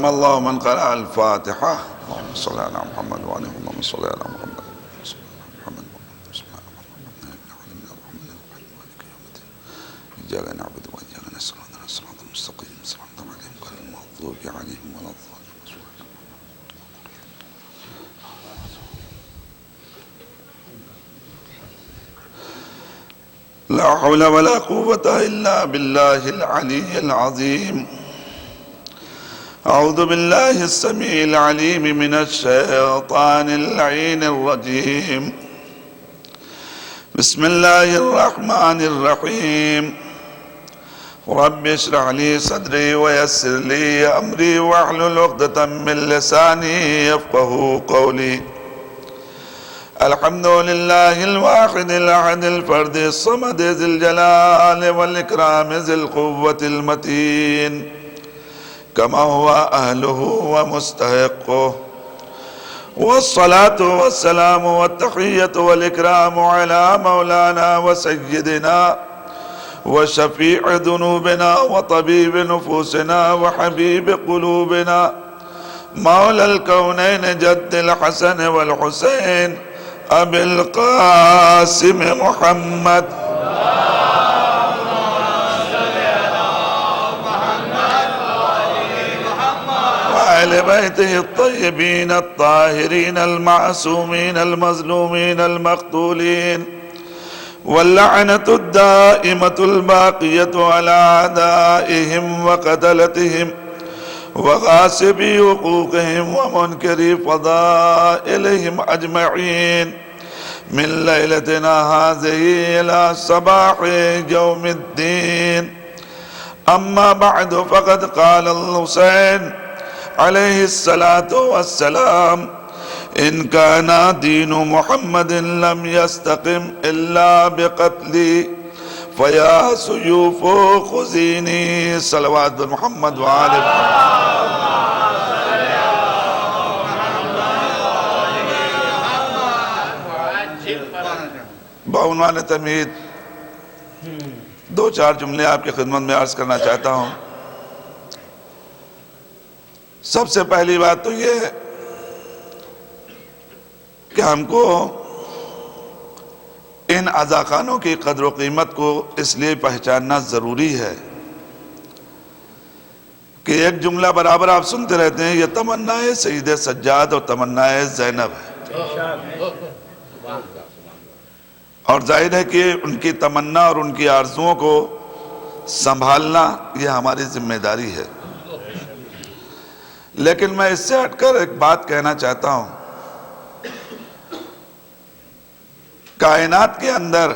أكرم الله من قرأ الفاتحة. اللهم صل على محمد وعلى محمد صل على محمد إياك نعبد وإياك نستعين الصراط المستقيم صراط الذين أنعمت عليهم غير المغضوب عليهم ولا الضالين. لا حول ولا قوة إلا بالله العلي العظيم. أعوذ بالله السميع العليم من الشيطان اللعين الرجيم. بسم الله الرحمن الرحيم. رب اشرح لي صدري ويسر لي أمري واحلل عقدة من لساني يفقهوا قولي. الحمد لله الواحد الأحد الفرد الصمد ذي الجلال والإكرام ذي القوة المتين كما هو أهله ومستحقه. والصلاة والسلام والتحية والإكرام على مولانا وسيدنا وشفيع ذنوبنا وطبيب نفوسنا وحبيب قلوبنا مولى الكونين جد الحسن والحسين أبي القاسم محمد وآل بيته الطيبين الطاهرين المعصومين المظلومين المقتولين واللعنة الدائمة الباقية على أعدائهم وقتلتهم وغاصبي حقوقهم ومنكري فضائلهم أجمعين من ليلتنا هذه إلى صباح يوم الدين. أما بعد فقد قال الحسين عليه الصلاة والسلام إن كان دين محمد لم يستقم إلا بقتلي فيا سيوف خذيني. صلوات محمد وآل محمد. بعنوان تمہید دو چار جملے آپ کی خدمت میں عرض کرنا چاہتا ہوں. سب سے پہلی بات تو یہ ہے کہ ہم کو ان عزاخانوں کی قدر و قیمت کو اس لیے پہچاننا ضروری ہے کہ ایک جملہ برابر آپ سنتے رہتے ہیں یہ تمنا سید سجاد اور تمنا زینب ہے. اور ظاہر ہے کہ ان کی تمنا اور ان کی آرزوؤں کو سنبھالنا یہ ہماری ذمہ داری ہے. لیکن میں اس سے ہٹ کر ایک بات کہنا چاہتا ہوں. کائنات کے اندر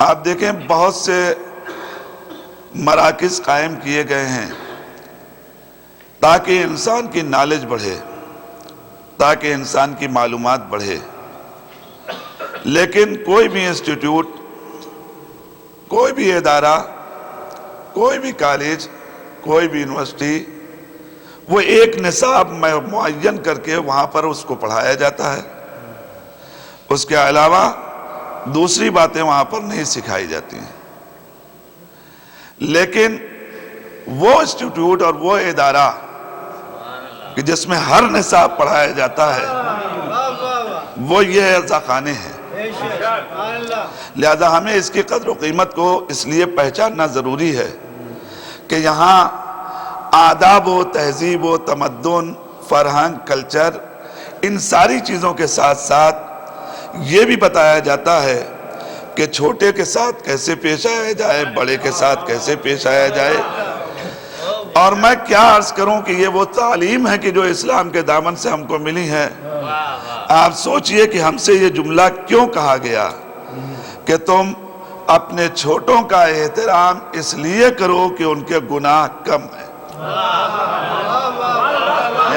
آپ دیکھیں بہت سے مراکز قائم کیے گئے ہیں تاکہ انسان کی نالج بڑھے، تاکہ انسان کی معلومات بڑھے. لیکن کوئی بھی انسٹیٹیوٹ، کوئی بھی ادارہ، کوئی بھی کالج، کوئی بھی یونیورسٹی وہ ایک نصاب معین کر کے وہاں پر اس کو پڑھایا جاتا ہے. اس کے علاوہ دوسری باتیں وہاں پر نہیں سکھائی جاتی ہیں. لیکن وہ انسٹیٹیوٹ اور وہ ادارہ کہ جس میں ہر نصاب پڑھایا جاتا ہے وہ یہ عزاخانے ہیں. لہذا ہمیں اس کی قدر و قیمت کو اس لیے پہچاننا ضروری ہے کہ یہاں آداب و تہذیب و تمدن، فرہنگ، کلچر، ان ساری چیزوں کے ساتھ ساتھ یہ بھی بتایا جاتا ہے کہ چھوٹے کے ساتھ کیسے پیش آیا جائے، بڑے کے ساتھ کیسے پیش آیا جائے. اور میں کیا عرض کروں کہ یہ وہ تعلیم ہے کہ جو اسلام کے دامن سے ہم کو ملی ہے. آپ سوچئے کہ ہم سے یہ جملہ کیوں کہا گیا کہ تم اپنے چھوٹوں کا احترام اس لیے کرو کہ ان کے گناہ کم ہیں.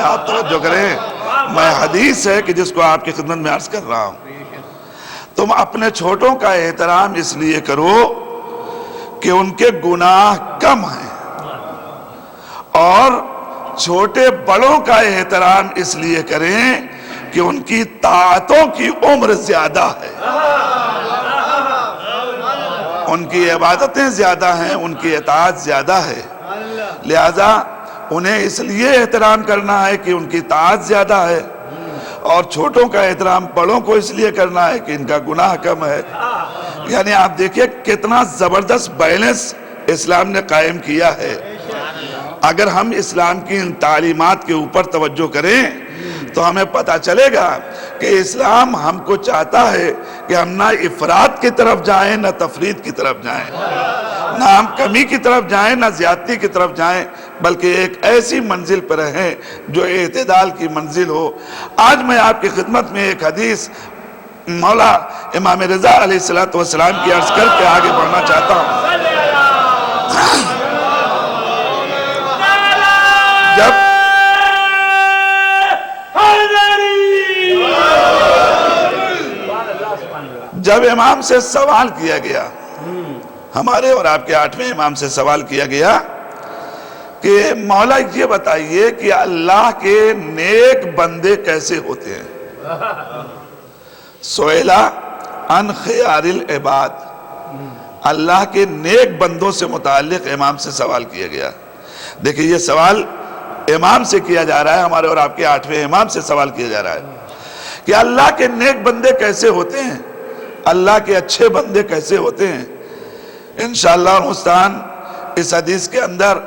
آپ توجہ کریں، میں حدیث ہے کہ جس کو آپ کی خدمت میں عرض کر رہا ہوں. تم اپنے چھوٹوں کا احترام اس لیے کرو کہ ان کے گناہ کم ہیں، اور چھوٹے بڑوں کا احترام اس لیے کریں کہ ان کی طاعتوں کی عمر زیادہ ہے، ان کی عبادتیں زیادہ ہیں، ان کی اطاعت زیادہ ہے. لہذا انہیں اس لیے احترام کرنا ہے کہ ان کی طاعت زیادہ ہے، اور چھوٹوں کا احترام بڑوں کو اس لیے کرنا ہے کہ ان کا گناہ کم ہے۔ یعنی آپ دیکھیے کتنا زبردست بیلنس اسلام نے قائم کیا ہے۔ اگر ہم اسلام کی ان تعلیمات کے اوپر توجہ کریں تو ہمیں پتہ چلے گا کہ اسلام ہم کو چاہتا ہے کہ ہم نہ افراط کی طرف جائیں نہ تفرید کی طرف جائیں، نہ ہم کمی کی طرف جائیں نہ زیادتی کی طرف جائیں، بلکہ ایک ایسی منزل پر رہیں جو اعتدال کی منزل ہو۔ آج میں آپ کی خدمت میں ایک حدیث مولا امام رضا علیہ السلام کی عرض کر کے آگے بڑھنا چاہتا ہوں۔ جب امام سے سوال کیا گیا، ہمارے اور آپ کے 8ویں امام سے سوال کیا گیا کہ مولا یہ بتائیے کہ اللہ کے نیک بندے کیسے ہوتے ہیں؟ سئلہ عن خیار العباد، اللہ کے نیک بندوں سے متعلق امام سے سوال کیا گیا۔ دیکھیں یہ سوال امام سے کیا جا رہا ہے، ہمارے اور آپ کے 8ویں امام سے سوال کیا جا رہا ہے کہ اللہ کے نیک بندے کیسے ہوتے ہیں، اللہ کے اچھے بندے کیسے ہوتے ہیں۔ انشاءاللہ المستعان اس حدیث کے اندر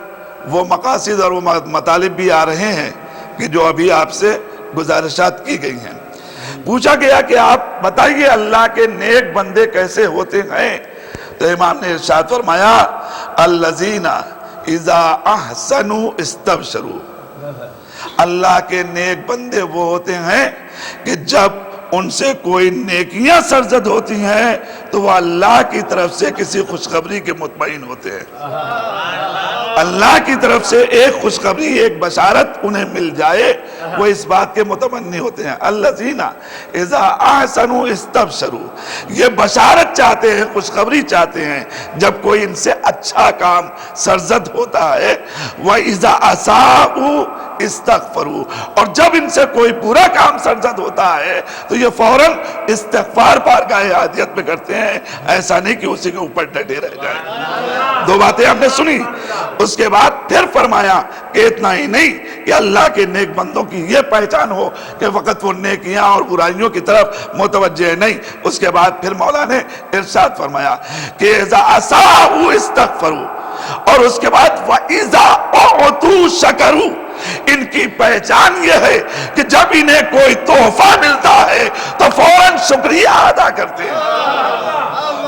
وہ مقاصد اور وہ مطالب بھی آ رہے ہیں کہ جو ابھی آپ سے گزارشات کی گئی ہیں۔ پوچھا گیا کہ آپ بتائیے اللہ کے نیک بندے کیسے ہوتے ہیں، تو امام نے ارشاد فرمایا الذین اذا احسنوا استبشروا، اللہ کے نیک بندے وہ ہوتے ہیں کہ جب ان سے کوئی نیکیاں سرزد ہوتی ہیں تو وہ اللہ کی طرف سے کسی خوشخبری کے مطمئن ہوتے ہیں۔ اللہ کی طرف سے ایک خوشخبری، ایک بشارت انہیں مل جائے، وہ اس بات کے متمنی ہوتے ہیں۔ الذین اذا احسنوا استبشروا، یہ بشارت چاہتے ہیں، خوشخبری چاہتے ہیں جب کوئی ان سے اچھا کام سرزد ہوتا ہے۔ وَإِذَا أَسَاءُوا استغفروا، اور جب ان سے کوئی برا کام سرزد ہوتا ہے تو یہ فوراً استغفار بارگاہ عادیت میں کرتے ہیں، ایسا نہیں کہ اسی کے اوپر ڈٹے رہ جائیں۔ دو باتیں آپ نے سنی، اس کے بعد پھر فرمایا کہ اتنا ہی نہیں کہ اللہ کے نیک بندوں کی یہ پہچان ہو کہ وقت وہ نیکیاں اور برائیوں کی طرف متوجہ نہیں، اس کے بعد پھر مولا نے ارشاد فرمایا کہ اذا اساءوا استغفروا، اور اس کے بعد وَإِذَا أُعْطُوا شَكَرُوا، ان کی پہچان یہ ہے کہ جب انہیں کوئی تحفہ ملتا ہے تو فوراً شکریہ ادا کرتے ہیں،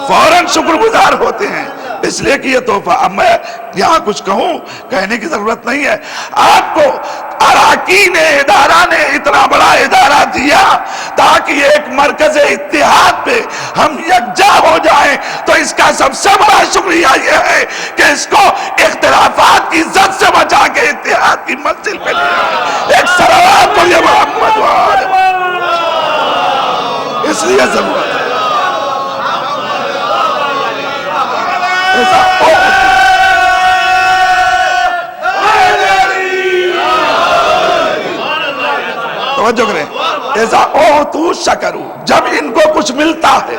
فوراً شکر گزار ہوتے ہیں، اس لیے کہ یہ تحفہ۔ اب میں یہاں کچھ کہوں، کہنے کی ضرورت نہیں ہے، آپ کو اراکین ادارہ نے اتنا بڑا ادارہ دیا تاکہ ایک مرکز اتحاد پہ ہم یکجا ہو جائیں، تو اس کا سب سے بڑا شکریہ یہ ہے کہ اس کو اختلافات کی زد سے بچا کے اتحاد کی منزل پہ لیا۔ ایک صلوات پڑھیے محمد وآلہ، اس لیے ضرورت ہے۔ توجہ کریں، ایسا اوتو شکرو، جب ان کو کچھ ملتا ہے،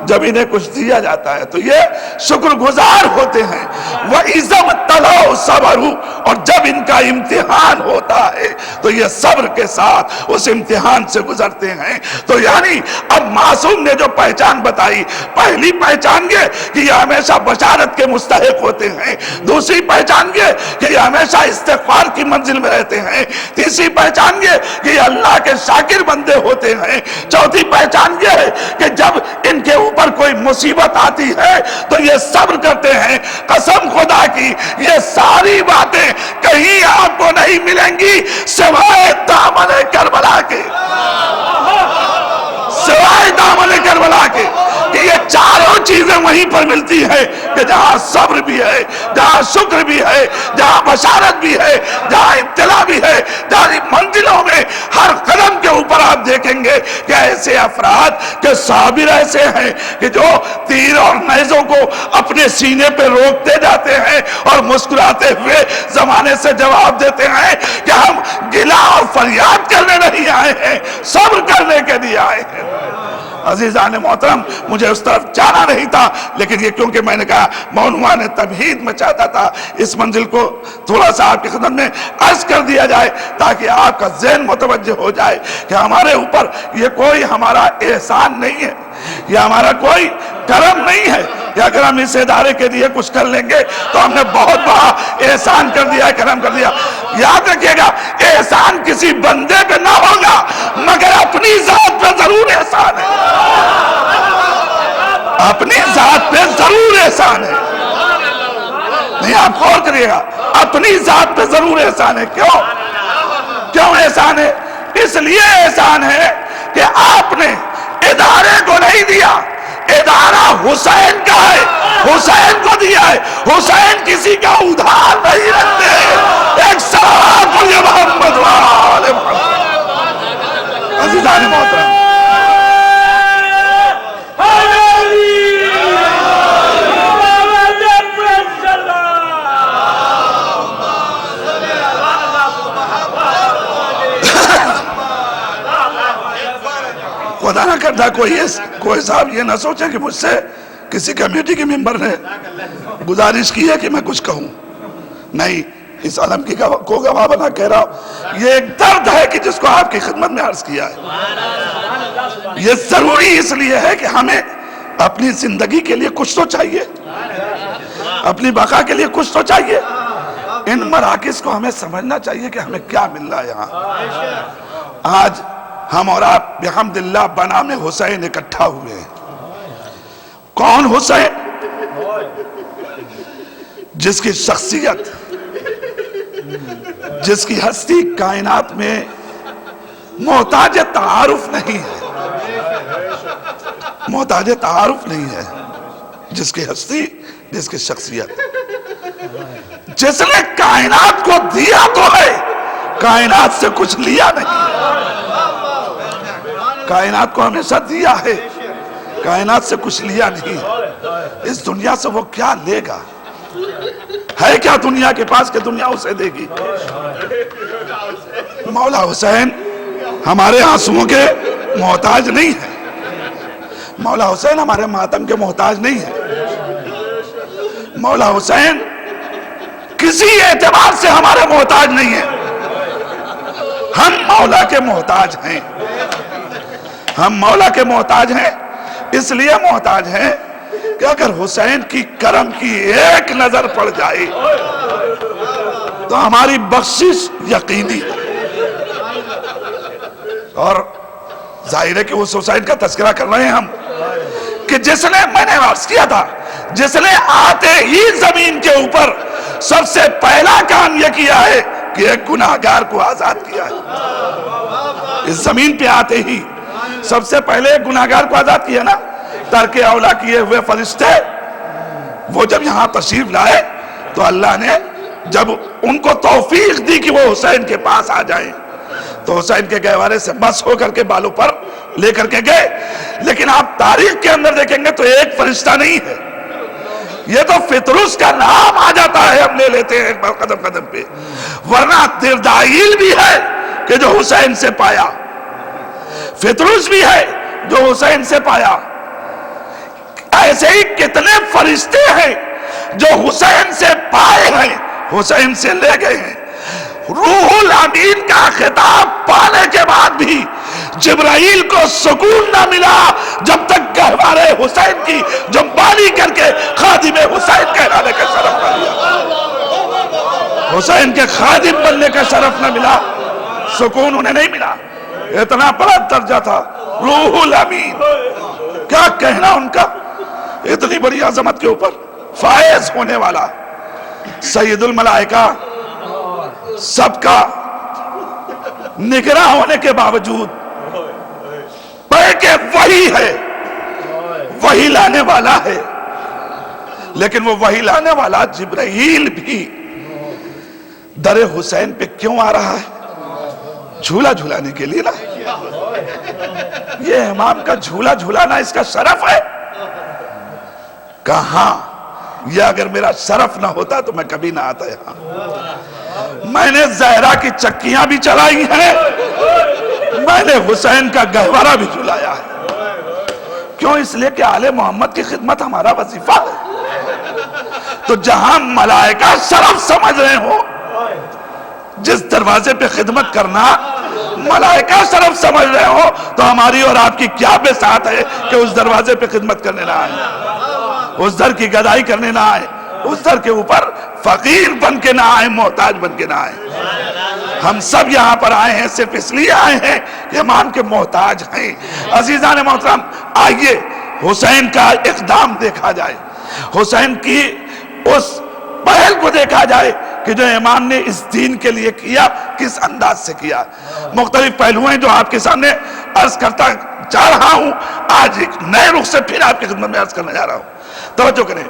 جب انہیں کچھ دیا جاتا ہے تو یہ شکر گزار ہوتے ہیں۔ وَإِذَا ابْتَلَوْا صَبَرُوا، اور جب ان کا امتحان ہوتا ہے تو یہ صبر کے ساتھ اس امتحان سے گزرتے ہیں۔ تو یعنی اب معصوم نے جو پہچان بتائی، پہلی پہچان یہ کہ یہ ہمیشہ بشارت کے مستحق ہوتے ہیں، دوسری پہچان یہ کہ یہ ہمیشہ استغفار کی منزل میں رہتے ہیں، تیسری پہچان یہ کہ یہ اللہ کے شاکر بندے ہوتے ہیں، چوتھی پہچان یہ ہے کہ جب ان کے اوپر کوئی مصیبت آتی ہے تو یہ صبر کرتے ہیں۔ قسم خدا کی یہ ساری باتیں کہیں آپ کو نہیں ملیں گی سوائے دامن کربلا کے، سوائے دامن کربلا کے، کہ یہ چاروں چیزیں وہیں پر ملتی ہیں کہ جہاں صبر بھی ہے، جہاں شکر بھی ہے، جہاں بشارت بھی ہے، جہاں ابتلا بھی ہے، جہاں منزلوں میں ہر قدم کے اوپر آپ دیکھیں گے کہ ایسے افراد کے صابر ایسے ہیں کہ جو تیر اور نیزوں کو اپنے سینے پہ روکتے جاتے ہیں اور مسکراتے ہوئے زمانے سے جواب دیتے ہیں کہ ہم گلہ اور فریاد کرنے نہیں آئے ہیں، صبر کرنے کے لیے آئے ہیں۔ عزیزان محترم مجھے اس طرف جانا نہیں تھا، لیکن یہ کیونکہ میں نے کہا معنوان تمہید میں چاہتا تھا اس منزل کو تھوڑا سا آپ کی خدمت میں عرض کر دیا جائے تاکہ آپ کا ذہن متوجہ ہو جائے کہ ہمارے اوپر یہ کوئی ہمارا احسان نہیں ہے، یہ ہمارا کوئی کرم نہیں ہے کہ اگر ہم اس ادارے کے لیے کچھ کر لیں گے تو ہم نے بہت بڑا احسان کر دیا ہے، کرم کر دیا۔ یاد رکھیے گا احسان کسی بندے پہ نہ ہوگا مگر اپنی ذات پہ ضرور احسان ہے، اپنی ذات پہ ضرور احسان ہے۔ نہیں، آپ غور کریے گا، اپنی ذات پہ ضرور احسان ہے۔ کیوں احسان ہے؟ اس لیے احسان ہے کہ آپ نے ادارے کو نہیں دیا، ادارہ حسین کا ہے، حسین کو دیا ہے۔ حسین کسی کا ادھار نہیں رکھتے۔ ایک صلوات پڑھیے محمد وآل محمد۔ عزیزان محترم، خدا نہ کرتا کوئی صاحب یہ نہ سوچے کہ مجھ سے کسی کمیونٹی کے ممبر نے گزارش کی ہے کہ میں کچھ کہوں۔ نہیں، اس عالم کی کو گواہ بنا کہہ رہا ہوں، یہ ایک درد ہے کہ جس کو آپ کی خدمت میں عرض کیا ہے۔ یہ ضروری اس لیے ہے کہ ہمیں اپنی زندگی کے لیے کچھ تو چاہیے، اپنی بقا کے لیے کچھ تو چاہیے۔ ان مراکز کو ہمیں سمجھنا چاہیے کہ ہمیں کیا مل رہا ہے یہاں۔ آج ہم اور آپ بحمداللہ بنام حسین اکٹھا ہوئے ہیں۔ کون حسین؟ جس کی شخصیت، جس کی ہستی کائنات میں محتاج تعارف نہیں ہے، محتاج تعارف نہیں ہے۔ جس کی ہستی، جس کی شخصیت، جس نے کائنات کو دیا تو ہے، کائنات سے کچھ لیا نہیں۔ کائنات کو ہمیشہ دیا ہے، کائنات سے کچھ لیا نہیں۔ اس دنیا سے وہ کیا لے گا؟ ہے کیا دنیا کے پاس کہ دنیا اسے دے گی؟ مولا حسین ہمارے آنسوؤں کے محتاج نہیں ہے، مولا حسین ہمارے ماتم کے محتاج نہیں ہے، مولا حسین کسی اعتبار سے ہمارے محتاج نہیں ہے۔ ہم مولا کے محتاج ہیں، ہم مولا کے محتاج ہیں۔ اس لیے محتاج ہیں کہ اگر حسین کی کرم کی ایک نظر پڑ جائے تو ہماری بخشش یقینی ہے۔ اور ظاہر ہے کہ اس حسین کا تذکرہ کر رہے ہیں ہم کہ جس نے، میں نے عرض کیا تھا، جس نے آتے ہی زمین کے اوپر سب سے پہلا کام یہ کیا ہے کہ ایک گناہگار کو آزاد کیا ہے۔ اس زمین پہ آتے ہی سب سے پہلے ایک گناہگار کو آزاد کیا نا۔ ترک اولا کیے ہوئے فرشتے وہ جب یہاں تشریف لائے تو اللہ نے جب ان کو توفیق دی کہ وہ حسین کے پاس آ جائیں تو حسین کے گہوارے سے مس ہو کر کے بالوں پر لے کر کے گئے۔ لیکن آپ تاریخ کے اندر دیکھیں گے تو ایک فرشتہ نہیں ہے، یہ تو فطرس کا نام آ جاتا ہے، ہم لے لیتے ہیں قدم قدم پہ، ورنہ دردائیل بھی ہے کہ جو حسین سے پایا، فطرس بھی ہے جو حسین سے پایا۔ ایسے ہی کتنے فرشتے ہیں جو حسین سے پائے ہیں، حسین سے لے گئے ہیں۔ روح الامین کا خطاب پانے کے بعد بھی جبرائیل کو سکون نہ ملا جب تک گہوارے حسین کی جنبانی کر کے خادم حسین کہلانے کا شرف نہ ملا، حسین کے خادم بننے کا شرف نہ ملا، سکون انہیں نہیں ملا۔ اتنا بڑا درجہ تھا روح الامین، کیا کہنا ان کا، اتنی بڑی عظمت کے اوپر فائز ہونے والا سید الملائکہ، سب کا نگراں ہونے کے باوجود کہ وہی ہے، وہی لانے والا ہے، لیکن وہ وہی لانے والا جبرائیل بھی در حسین پہ کیوں آ رہا ہے؟ جھولا جھولانے کے لیے نا۔ یہ امام کا جھولا جھولانا اس کا شرف ہے؟ کہاں؟ یہ اگر میرا شرف نہ ہوتا تو میں کبھی نہ آتا یہاں۔ میں نے زہرا کی چکیاں بھی چلائی ہیں، میں نے حسین کا گہوارہ بھی جھلایا ہے۔ کیوں؟ اس لیے کہ آل محمد کی خدمت ہمارا وظیفہ ہے۔ تو جہاں ملائکہ شرف سمجھ رہے ہو، جس دروازے پہ خدمت کرنا ملائکہ شرف سمجھ رہے ہو، تو ہماری اور آپ کی کیا بساط ہے کہ اس دروازے پہ خدمت کرنے نہ آئے، اس در کی گدائی کرنے نہ آئے، اس در کے اوپر فقیر بن کے نہ آئے، محتاج بن کے نہ آئے۔ ہم سب یہاں پر آئے ہیں صرف اس لیے آئے ہیں کہ امام کے محتاج ہیں۔ عزیزان محترم، آئیے حسین کا اقدام دیکھا جائے، حسین کی اس پہل کو دیکھا جائے کہ جو امام نے اس دین کے لیے کیا، کس انداز سے کیا۔ مختلف پہلو ہیں جو آپ کے سامنے عرض کرتا جا رہا ہوں، آج ایک نئے رخ سے پھر آپ کی خدمت میں عرض کرنے جا رہا ہوں۔ توجہ کریں،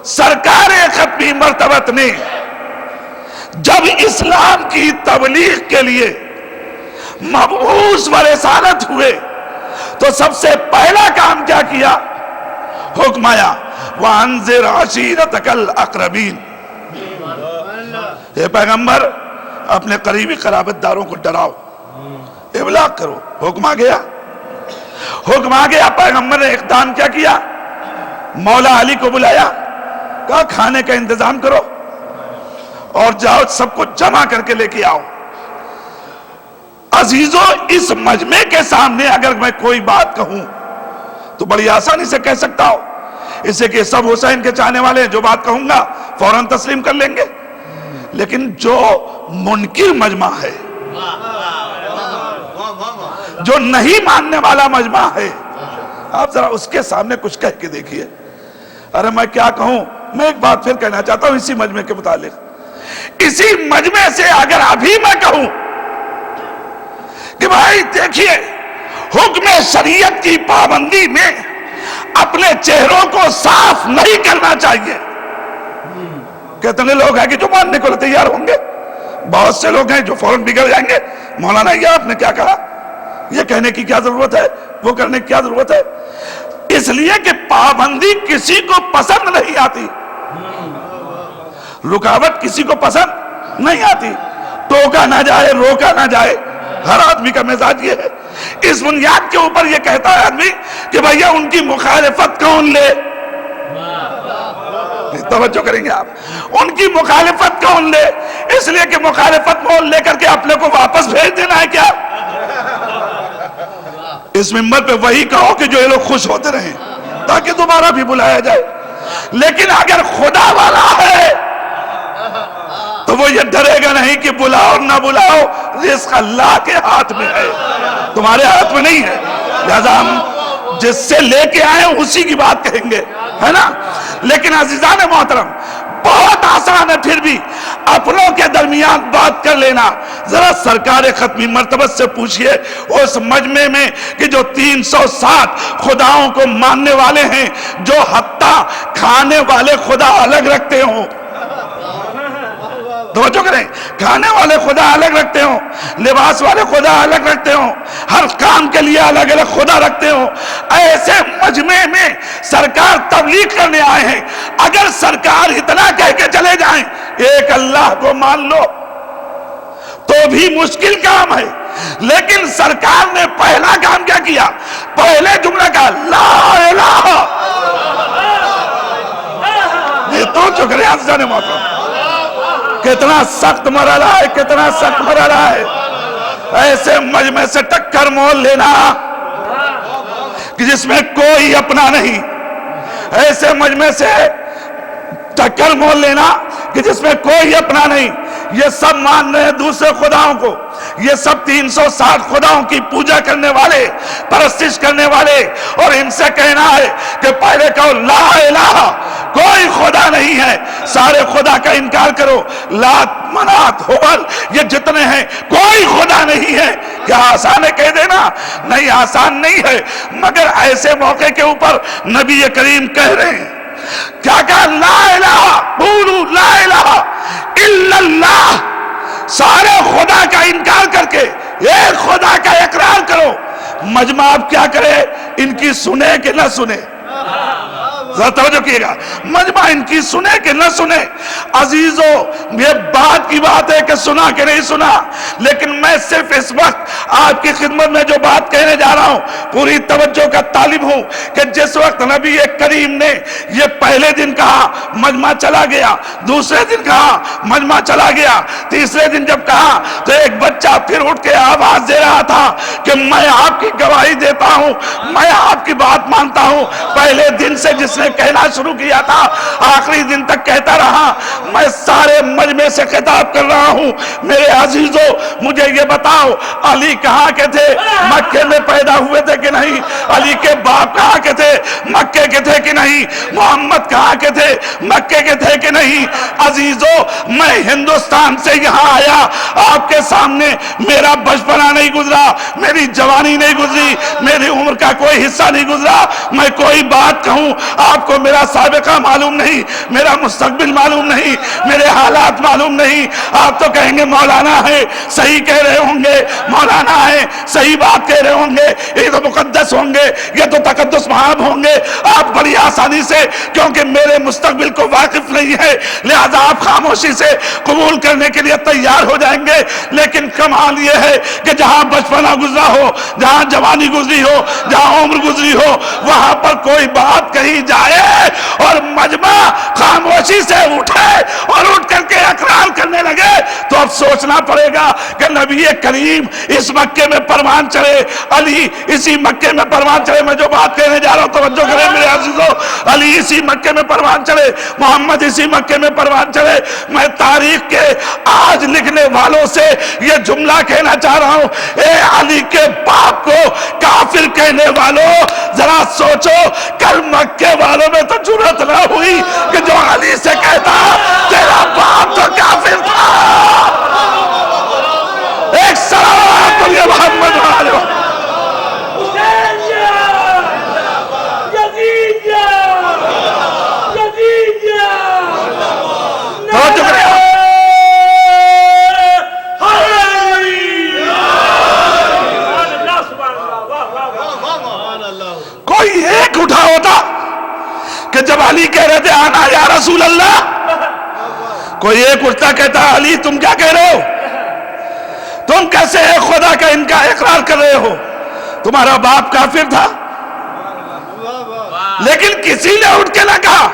سرکار ختمی مرتبت نے جب اسلام کی تبلیغ کے لیے مبعوث و رسالت ہوئے تو سب سے پہلا کام کیا کیا؟ حکم آیا وَأَنذِرْ عَشِيرَتَكَ الْأَقْرَبِينَ، اے پیغمبر اپنے قریبی قرابت داروں کو ڈراؤ، ابلاغ کرو۔ حکم آ گیا، حکم آ گیا۔ پیغمبر نے اقدام کیا کیا؟ مولا علی کو بلایا، کہا کھانے کا انتظام کرو اور جاؤ سب کو جمع کر کے لے کے آؤ۔ عزیزو، اس مجمع کے سامنے اگر میں کوئی بات کہوں تو بڑی آسانی سے کہہ سکتا ہوں، اسے کہ سب حسین کے چاہنے والے ہیں، جو بات کہوں گا فوراً تسلیم کر لیں گے۔ لیکن جو منکر مجمع ہے، جو نہیں ماننے والا مجمع ہے، آپ ذرا اس کے سامنے کچھ کہہ کے دیکھیے۔ ارے میں کیا کہوں، میں ایک بات پھر کہنا چاہتا ہوں اسی مجمع کے متعلق۔ اسی مجمع سے اگر ابھی میں کہوں کہ بھائی دیکھیے، حکم شریعت کی پابندی میں اپنے چہروں کو صاف نہیں کرنا چاہیے، کتنے لوگ ہیں کہ جو ماننے کو تیار ہوں گے، بہت سے لوگ ہیں جو فوراً بگڑ جائیں گے۔ مولانا یہ آپ نے کیا کہا، یہ کہنے کی کیا ضرورت ہے، وہ کرنے کی کیا ضرورت ہے؟ اس لیے کہ پابندی کسی کو پسند نہیں آتی، رکاوٹ کسی کو پسند نہیں آتی، ٹوکا نہ جائے، روکا نہ جائے، ہر آدمی کا مزاج یہ ہے۔ اس بنیاد کے اوپر یہ کہتا ہے آدمی کہ بھئیہ ان کی مخالفت کون لے، توجہ کریں گے آپ، ان کی مخالفت کون لے؟ اس لیے کہ مخالفت مول لے کر کے اپنے کو واپس بھیج دینا ہے کیا؟ اس منبر پہ وہی کہو کہ جو یہ لوگ خوش ہوتے رہیں تاکہ دوبارہ بھی بلایا جائے۔ لیکن اگر خدا والا ہے تو وہ یہ ڈرے گا نہیں کہ بلاؤ نہ بلاؤ، رزق اللہ کے ہاتھ میں ہے، تمہارے ہاتھ میں نہیں ہے۔ لہذا ہم جس سے لے کے آئے اسی کی بات کہیں گے، ہے نا؟ لیکن عزیزان محترم، بہت آسان ہے پھر بھی اپنوں کے درمیان بات کر لینا۔ ذرا سرکار ختمی مرتبت سے پوچھئے اس مجمع میں کہ جو 360 خداؤں کو ماننے والے ہیں، جو حتیٰ کھانے والے خدا الگ رکھتے ہوں، توجہ کریں، کھانے والے خدا الگ رکھتے ہوں، لباس والے خدا الگ رکھتے ہوں، ہر کام کے لیے الگ الگ خدا رکھتے ہوں، ایسے مجمع میں سرکار تبلیغ کرنے آئے ہیں۔ اگر سرکار اتنا کہہ کے چلے جائیں ایک اللہ کو مان لو تو بھی مشکل کام ہے، لیکن سرکار نے پہلا کام کیا کیا؟ پہلے جملہ کا لا الہ، یہ تو چکرے عزیزان محترم، کتنا سخت مرحلہ ہے، کتنا سخت مرحلہ ہے۔ ایسے مجمع سے ٹکر مول لینا کہ جس میں کوئی اپنا نہیں، ایسے مجمع سے ٹکر مول لینا کہ جس میں کوئی اپنا نہیں، یہ سب مان رہے ہیں دوسرے خداؤں کو، یہ سب 360 خداؤں کی پوجا کرنے والے، پرستش کرنے والے، اور ان سے کہنا ہے کہ پہلے کہو لا الہ، کوئی خدا نہیں ہے، سارے خدا کا انکار کرو، لات منات ہبل یہ جتنے ہیں کوئی خدا نہیں ہے۔ کیا آسان ہے کہہ دینا؟ نہیں، آسان نہیں ہے، مگر ایسے موقع کے اوپر نبی کریم کہہ رہے ہیں، کیا کہا؟ لا الہ، قولوا لا الہ الا اللہ، سارے خدا کا انکار کر کے ایک خدا کا اقرار کرو۔ مجمع اب کیا کرے؟ ان کی سنے کہ نہ سنے؟ ذرا توجہ کیے گا، مجمع ان کی سنے کہ نہ سنے؟ عزیزو یہ بات کی بات ہے کہ سنا کہ نہیں سنا، لیکن میں صرف اس وقت آپ کی خدمت میں جو بات کہنے جا رہا ہوں پوری توجہ کا طالب ہوں کہ جس وقت نبی کریم نے یہ پہلے دن کہا مجمع چلا گیا، دوسرے دن کہا مجمع چلا گیا، تیسرے دن جب کہا تو ایک بچہ پھر اٹھ کے آواز دے رہا تھا کہ میں آپ کی گواہی دیتا ہوں، میں آپ کی بات مانتا ہوں، پہلے دن سے جس نے کہنا شروع کیا تھا آخری دن تک کہتا رہا، میں سارے مجمع سے خطاب کر رہا ہوں، میرے عزیزو مجھے یہ بتاؤ علی کہاں کے تھے؟ مکے میں پیدا ہوئے تھے کہ نہیں؟ علی کے باپ کہاں کے تھے؟ مکے کے تھے کہ نہیں؟ محمد کہاں کے تھے؟ مکے کے تھے کہ نہیں؟ عزیزو میں ہندوستان سے یہاں آیا، آپ کے سامنے میرا بچپنا نہیں گزرا، میری جوانی نہیں گزری، میری عمر کا کوئی حصہ نہیں گزرا، میں کوئی بات کہوں آپ کو میرا سابقہ معلوم نہیں، میرا مستقبل معلوم نہیں، میرے حالات معلوم نہیں، آپ تو کہیں گے مولانا ہے صحیح کہہ رہے ہوں گے، مولانا ہے صحیح بات کہہ رہے ہوں گے، یہ تو مقدس ہوں گے، یہ تو تقدس محاب ہوں گے، آپ بڑی آسانی سے کیونکہ میرے مستقبل کو واقف نہیں ہے لہذا آپ خاموشی سے قبول کرنے کے لیے تیار ہو جائیں گے، لیکن کمال یہ ہے کہ جہاں بچپنا گزرا ہو، جہاں جوانی گزری ہو، جہاں عمر گزری ہو، وہاں پر کوئی بات کہی جائے اور مجمع خاموشی سے اٹھے اور اٹھ کر کے اقرار کرنے لگے تو اب سوچنا پڑے گا کہ نبی کریم اس مکے میں پروان چڑھے، علی اسی مکے میں پروان چڑھے، میں جو بات کہنے جا رہا ہوں توجہ کریں میرے عزیزو، علی اسی مکے میں پروان چڑھے، محمد اسی مکے میں پروان چڑھے۔ میں تاریخ کے آج لکھنے والوں سے یہ جملہ کہنا چاہ رہا ہوں، اے علی کے باپ کو کافر کہنے والوں ذرا سوچو، کل مکے والوں میں تو جرأت نہ ہوئی کہ جو علی سے کہتا تیرا باپ تو کافر تھا۔ ایک صلوات علی محمد والے کوئی ایک اٹھا ہوتا کہ جب علی کہہ رہے تھے آنا یا رسول اللہ، کوئی ایک اٹھتا کہتا علی تم کیا کہہ رہے ہو؟ تم کیسے ایک خدا کا ان کا اقرار کر رہے ہو؟ تمہارا باپ کافر تھا؟ لیکن کسی نے اٹھ کے نہ کہا،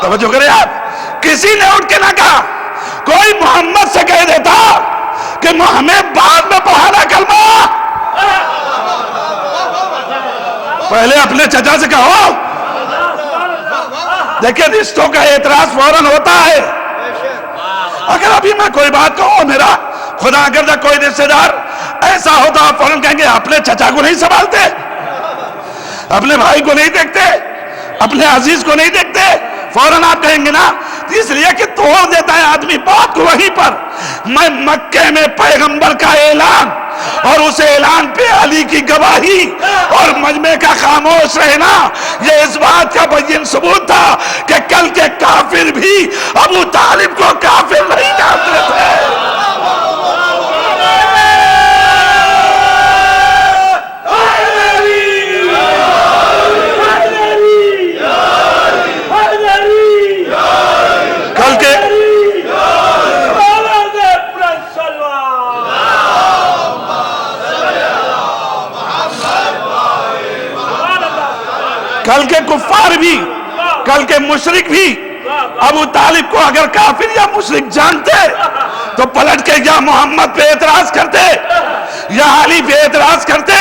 توجہ کریں آپ، کسی نے اٹھ کے نہ کہا، کوئی محمد سے کہہ دیتا کہ ہمیں بعد میں پڑھانا کلمہ، پہلے اپنے چچا سے کہو۔ دیکھیں رشتوں کا اعتراض فوراً ہوتا ہے، اگر ابھی میں کوئی بات کہوں میرا خدا اگر کوئی رشتہ دار ایسا ہوتا آپ فوراً کہیں گے اپنے چچا کو نہیں سنبھالتے، اپنے بھائی کو نہیں دیکھتے، اپنے عزیز کو نہیں دیکھتے، فوراً آپ کہیں گے نا، اس لیے کہ توڑ دیتا ہے آدمی بات کو وہیں پر۔ میں مکے میں پیغمبر کا اعلان اور اس اعلان پہ علی کی گواہی اور مجمع کا خاموش رہنا یہ اس بات کا بین ثبوت تھا کہ کل کے کافر بھی ابو طالب کو کافر نہیں جانتے تھے۔ کل کے کفار بھی، کل کے مشرک بھی ابو طالب کو اگر کافر یا مشرک جانتے تو پلٹ کے یا محمد پہ اعتراض کرتے یا علی پہ اعتراض کرتے،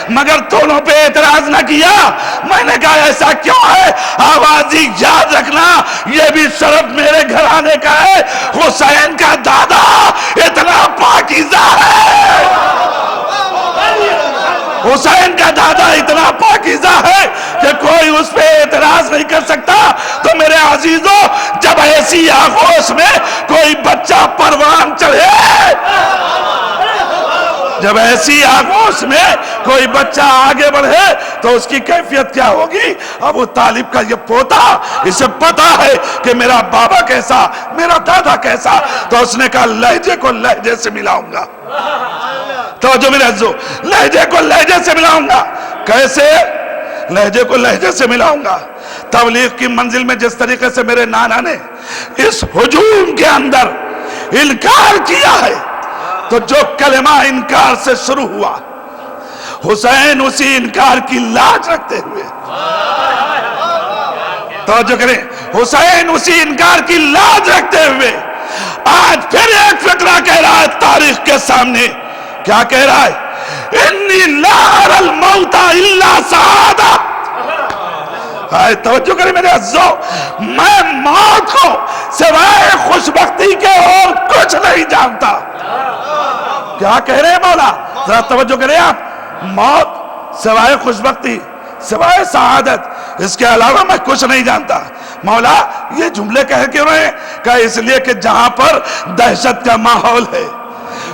مگر دونوں پہ اعتراض نہ کیا۔ میں نے کہا ایسا کیوں ہے؟ آوازی یاد رکھنا یہ بھی شرف میرے گھرانے کا ہے، حسین کا دادا اتنا پاکیزہ ہے، حسین کا دادا اتنا پاکیزہ ہے کہ کوئی اس پہ اعتراض نہیں کر سکتا۔ تو میرے عزیزو جب ایسی آغوش میں کوئی بچہ پروان چڑھے، جب ایسی آغوش میں کوئی بچہ آگے بڑھے تو اس کی کیفیت کیا ہوگی؟ ابو طالب کا یہ پوتا اسے پتا ہے کہ میرا بابا کیسا، میرا دادا کیسا، تو اس نے کہا لہجے کو لہجے سے ملاؤں گا۔ تو جو میرے عزیزو لہجے کو لہجے سے ملاؤں گا، کیسے؟ لہجے کو لہجے سے ملاؤں گا. تبلیغ کی منزل میں جس طریقے سے میرے نانا نے اس ہجوم کے اندر انکار کیا ہے، تو جو کلمہ انکار سے شروع ہوا، حسین اسی انکار کی لاج رکھتے ہوئے، توجہ کریں، حسین اسی انکار کی لاج رکھتے ہوئے آج پھر ایک فقرہ کہہ رہا ہے تاریخ کے سامنے. کیا کہہ رہا ہے؟ انی لا اری الموت الا سعادہ. توجہ کریں میرے عزیزو، میں موت کو سوائے خوشبختی کے اور کچھ نہیں جانتا. کیا کہہ رہے ہیں مولا؟ ذرا توجہ کریں آپ. موت سوائے خوشبختی، سوائے سعادت، اس کے علاوہ میں کچھ نہیں جانتا. مولا یہ جملے کہہ کے انہوں نے کہا اس لیے کہ جہاں پر دہشت کا ماحول ہے،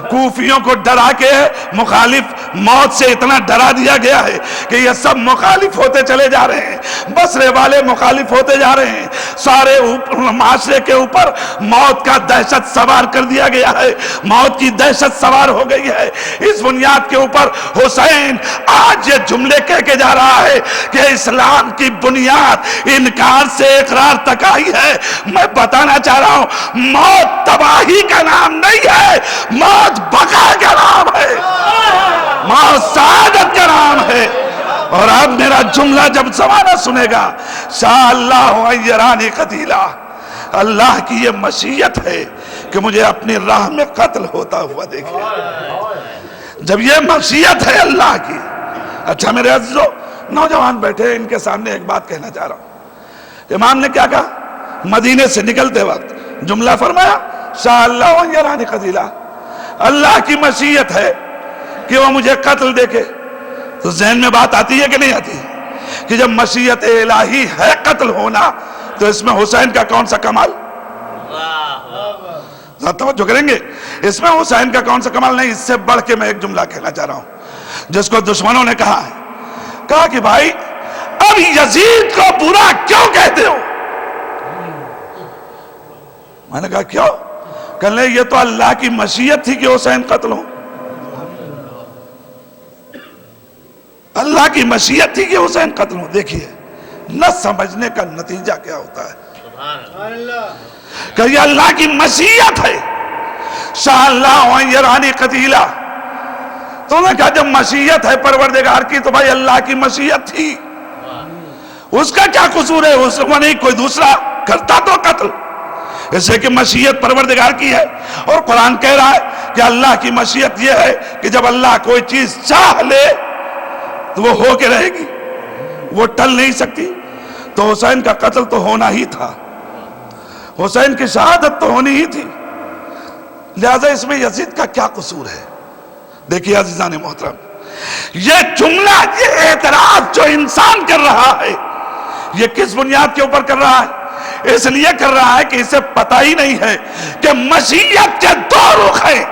کوفیوں کو ڈرا کے مخالف موت سے اتنا ڈرا دیا گیا ہے کہ یہ سب مخالف ہوتے چلے جا رہے ہیں، بصرے والے مخالف ہوتے جا رہے ہیں، سارے معاشرے کے اوپر موت کا دہشت سوار کر دیا گیا ہے، موت کی دہشت سوار ہو گئی ہے. اس بنیاد کے اوپر حسین آج یہ جملے کہہ کے جا رہا ہے کہ اسلام کی بنیاد انکار سے اقرار تک آئی ہے. میں بتانا چاہ رہا ہوں موت تباہی کا نام نہیں ہے، موت بقا کا نام ہے، موت سعادت کا نام ہے. اور اب میرا جملہ جب زمانہ سنے گا، شاء اللہ ان یرانی قتیلا، اللہ کی یہ مشیت ہے کہ مجھے اپنی راہ میں قتل ہوتا ہوا دیکھے. جب یہ مشیت ہے اللہ کی. اچھا میرے عزیزو، نوجوان بیٹھے، ان کے سامنے ایک بات کہنا چاہ رہا ہوں. امام نے کیا کہا؟ مدینے سے نکلتے وقت جملہ فرمایا شاء اللہ ان یرانی قتیلا، اللہ کی مشیت ہے کہ وہ مجھے قتل دیکھے. تو ذہن میں بات آتی ہے کہ نہیں آتی کہ جب مشیت الہی ہے قتل ہونا، تو اس میں حسین کا کون سا کمال؟ توجہ کریں گے، اس میں حسین کا کون سا کمال نہیں. اس سے بڑھ کے میں ایک جملہ کہنا چاہ رہا ہوں جس کو دشمنوں نے کہا ہے، کہا کہ بھائی اب یزید کو برا کیوں کہتے ہو؟ میں نے کہا کیوں؟ کہنے یہ تو اللہ کی مشیت تھی کہ حسین قتل ہو. اللہ کی مشیت تھی کہ حسین قتل ہو. دیکھیے نہ سمجھنے کا نتیجہ کیا ہوتا ہے کہ یہ اللہ کی مشیت ہے. شاء اللہ ان یرانی قتیلا، تو نے کہا جب مشیت ہے پروردگار کی تو بھائی اللہ کی مشیت تھی، اس کا کیا قصور ہے؟ اس کو نہیں کوئی دوسرا کرتا تو قتل. اسے کہ مشیت پروردگار کی ہے، اور قرآن کہہ رہا ہے کہ اللہ کی مشیت یہ ہے کہ جب اللہ کوئی چیز چاہ لے تو وہ ہو کے رہے گی، وہ ٹل نہیں سکتی. تو حسین کا قتل تو ہونا ہی تھا، حسین کی شہادت تو ہونی ہی تھی، لہذا اس میں یزید کا کیا قصور ہے؟ دیکھیے عزیزان محترم، یہ جملہ، یہ اعتراض جو انسان کر رہا ہے، یہ کس بنیاد کے اوپر کر رہا ہے؟ اس لیے کر رہا ہے کہ اسے پتہ ہی نہیں ہے کہ مشیت کے دو رخ ہیں.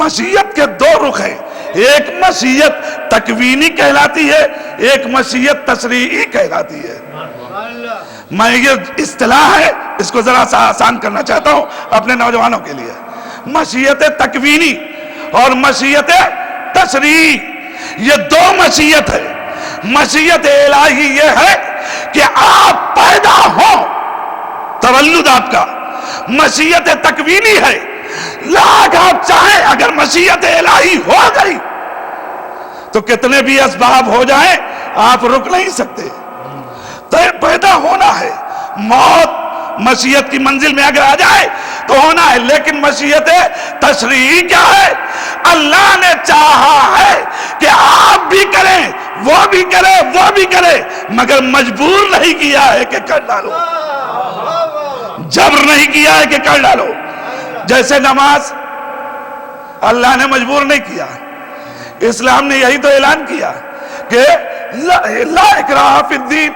مشیت کے دو رخ ہیں، ایک مشیت تکوینی کہلاتی ہے، ایک مشیت تشریعی کہلاتی ہے. میں یہ اصطلاح ہے، اس کو ذرا سا آسان کرنا چاہتا ہوں اپنے نوجوانوں کے لیے. مشیت تکوینی اور مشیت تشریعی، یہ دو مشیت ہے. مشیت الہی یہ ہے کہ آپ پیدا ہوں، تولد آپ کا. مشیت تکوینی ہے، لاکھ آپ چاہیں اگر مشیت الہی ہو گئی تو کتنے بھی اسباب ہو جائیں آپ رک نہیں سکتے. تو پیدا ہونا ہے. موت مشیت کی منزل میں اگر آ جائے تو ہونا ہے، لیکن مشیت تشریعی کیا ہے؟ اللہ نے چاہا ہے کہ آپ بھی کریں، وہ بھی کرے، وہ بھی کرے، مگر مجبور نہیں کیا ہے کہ کر ڈالو. جبر نہیں کیا ہے کہ کر ڈالو. جیسے نماز اللہ نے مجبور نہیں کیا، اسلام نے یہی تو اعلان کیا کہ لا اکراہ فی الدین،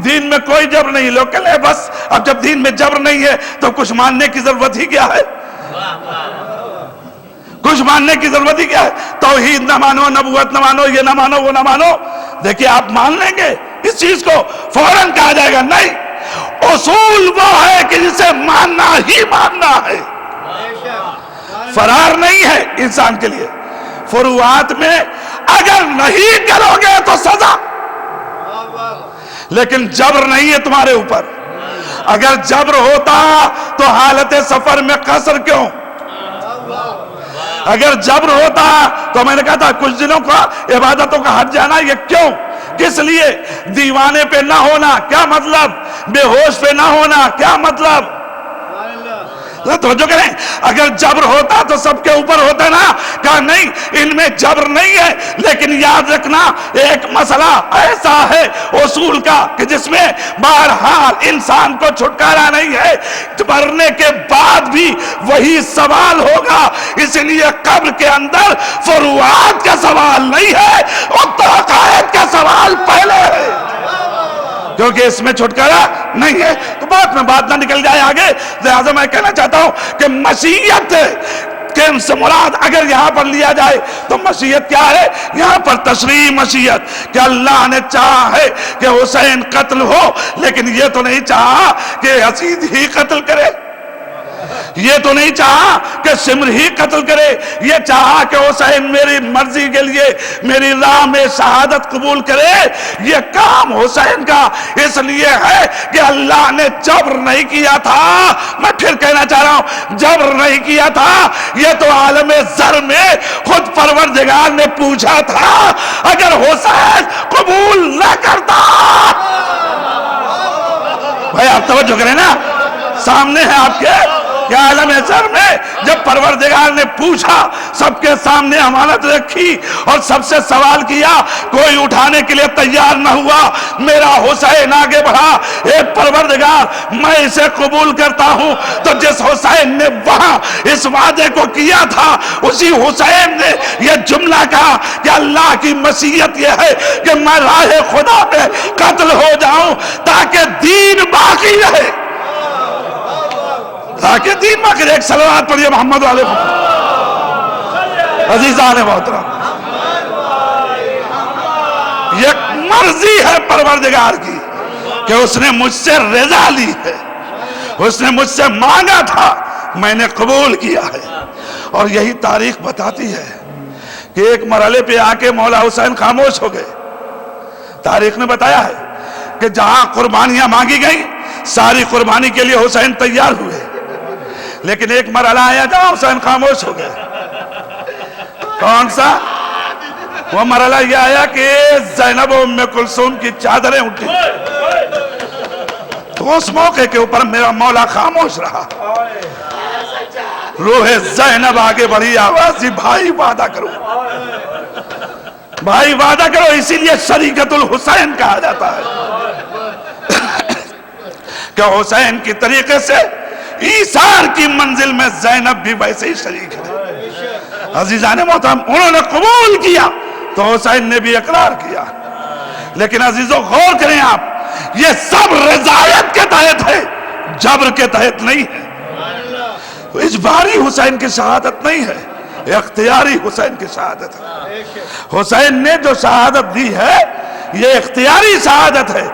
دین میں کوئی جبر نہیں. لوگ کہتے ہیں بس اب جب دین میں جبر نہیں ہے تو کچھ ماننے کی ضرورت ہی کیا ہے؟ کچھ ماننے کی ضرورت ہی کیا ہے؟ توحید نہ مانو، نبوت نہ مانو، یہ نہ مانو، وہ نہ مانو. دیکھیے آپ مان لیں گے اس چیز کو، فوراً کہا جائے گا نہیں، اصول وہ ہے کہ جسے ماننا ہی ماننا ہے، فرار نہیں ہے انسان کے لیے. فروعات میں اگر نہیں کرو گے تو سزا، لیکن جبر نہیں ہے تمہارے اوپر۔ اگر جبر ہوتا تو حالت سفر میں قصر کیوں؟ اگر جبر ہوتا تو میں نے کہا تھا کچھ دنوں کا عبادتوں کا ہٹ جانا، یہ کیوں؟ کس لیے؟ دیوانے پہ نہ ہونا، کیا مطلب؟ بے ہوش پہ نہ ہونا، کیا مطلب؟ توجہ کریں، اگر جبر ہوتا تو سب کے اوپر ہوتا نا، کہا نہیں ان میں جبر نہیں ہے، لیکن یاد رکھنا ایک مسئلہ ایسا ہے اصول کا کہ جس میں بہرحال انسان کو چھٹکارا نہیں ہے، مرنے کے بعد بھی وہی سوال ہوگا۔ اس لیے قبر کے اندر فروعات کا سوال نہیں ہے، اور حقائق کا سوال پہلے ہے، کیونکہ اس میں چھٹکارا نہیں ہے۔ تو بات نہ نکل جائے آگے، لہذا میں کہنا چاہتا ہوں کہ مشیت کے سے مراد اگر یہاں پر لیا جائے تو مشیت کیا ہے؟ یہاں پر تشریح مشیت کہ اللہ نے چاہا ہے کہ حسین قتل ہو، لیکن یہ تو نہیں چاہا کہ یزید ہی قتل کرے، یہ تو نہیں چاہا کہ سمر ہی قتل کرے، یہ چاہا کہ حسین میری مرضی کے لیے میری راہ میں شہادت قبول کرے۔ یہ کام حسین کا اس لیے ہے کہ اللہ نے جبر نہیں کیا تھا۔ میں پھر کہنا چاہ رہا ہوں، جبر نہیں کیا تھا، یہ تو عالم ذر میں خود پروردگار نے پوچھا تھا۔ اگر حسین قبول نہ کرتا، بھائی آپ توجہ کریں نا، سامنے ہے آپ کے کہ عالم ذر میں جب پروردگار نے پوچھا، سب کے سامنے امانت رکھی اور سب سے سوال کیا، کوئی اٹھانے کے لیے تیار نہ ہوا، میرا حسین آگے بڑھا، اے پروردگار میں اسے قبول کرتا ہوں۔ تو جس حسین نے وہاں اس وعدے کو کیا تھا، اسی حسین نے یہ جملہ کہا کہ اللہ کی مشیت یہ ہے کہ میں راہ خدا میں قتل ہو جاؤں تاکہ دین باقی رہے، تاکہ دین باقی رہے۔ ایک صلوات پڑھیے محمد علیہ عزیزان محترم، یہ مرضی ہے پروردگار کی کہ اس نے مجھ سے رضا لی ہے، اس نے مجھ سے مانگا تھا، میں نے قبول کیا ہے۔ اور یہی تاریخ بتاتی ہے کہ ایک مرحلے پہ آ کے مولا حسین خاموش ہو گئے۔ تاریخ نے بتایا ہے کہ جہاں قربانیاں مانگی گئیں، ساری قربانی کے لیے حسین تیار ہوئے، لیکن ایک مرحلہ آیا جہاں حسین خاموش ہو گئے۔ کون سا؟ وہ مرحلہ یہ آیا کہ زینب و ام کلثوم کی چادریں اٹھی، تو اس موقع کے اوپر میرا مولا خاموش رہا۔ روح زینب آگے بڑھی، آواز دی بھائی وعدہ کرو، بھائی وعدہ کرو، اسی لیے شریکت الحسین کہا جاتا ہے کہ حسین کی طریقے سے ایثار کی منزل میں زینب بھی ویسے ہی شریک ہے۔ عزیزان محترم، انہوں نے قبول کیا تو حسین نے بھی اقرار کیا، لیکن عزیزوں غور کریں آپ، یہ سب رضایت کے تحت ہے، جبر کے تحت نہیں ہے۔ اجباری حسین کی شہادت نہیں ہے، اختیاری حسین کی شہادت ہے۔ حسین نے جو شہادت دی ہے یہ اختیاری شہادت ہے،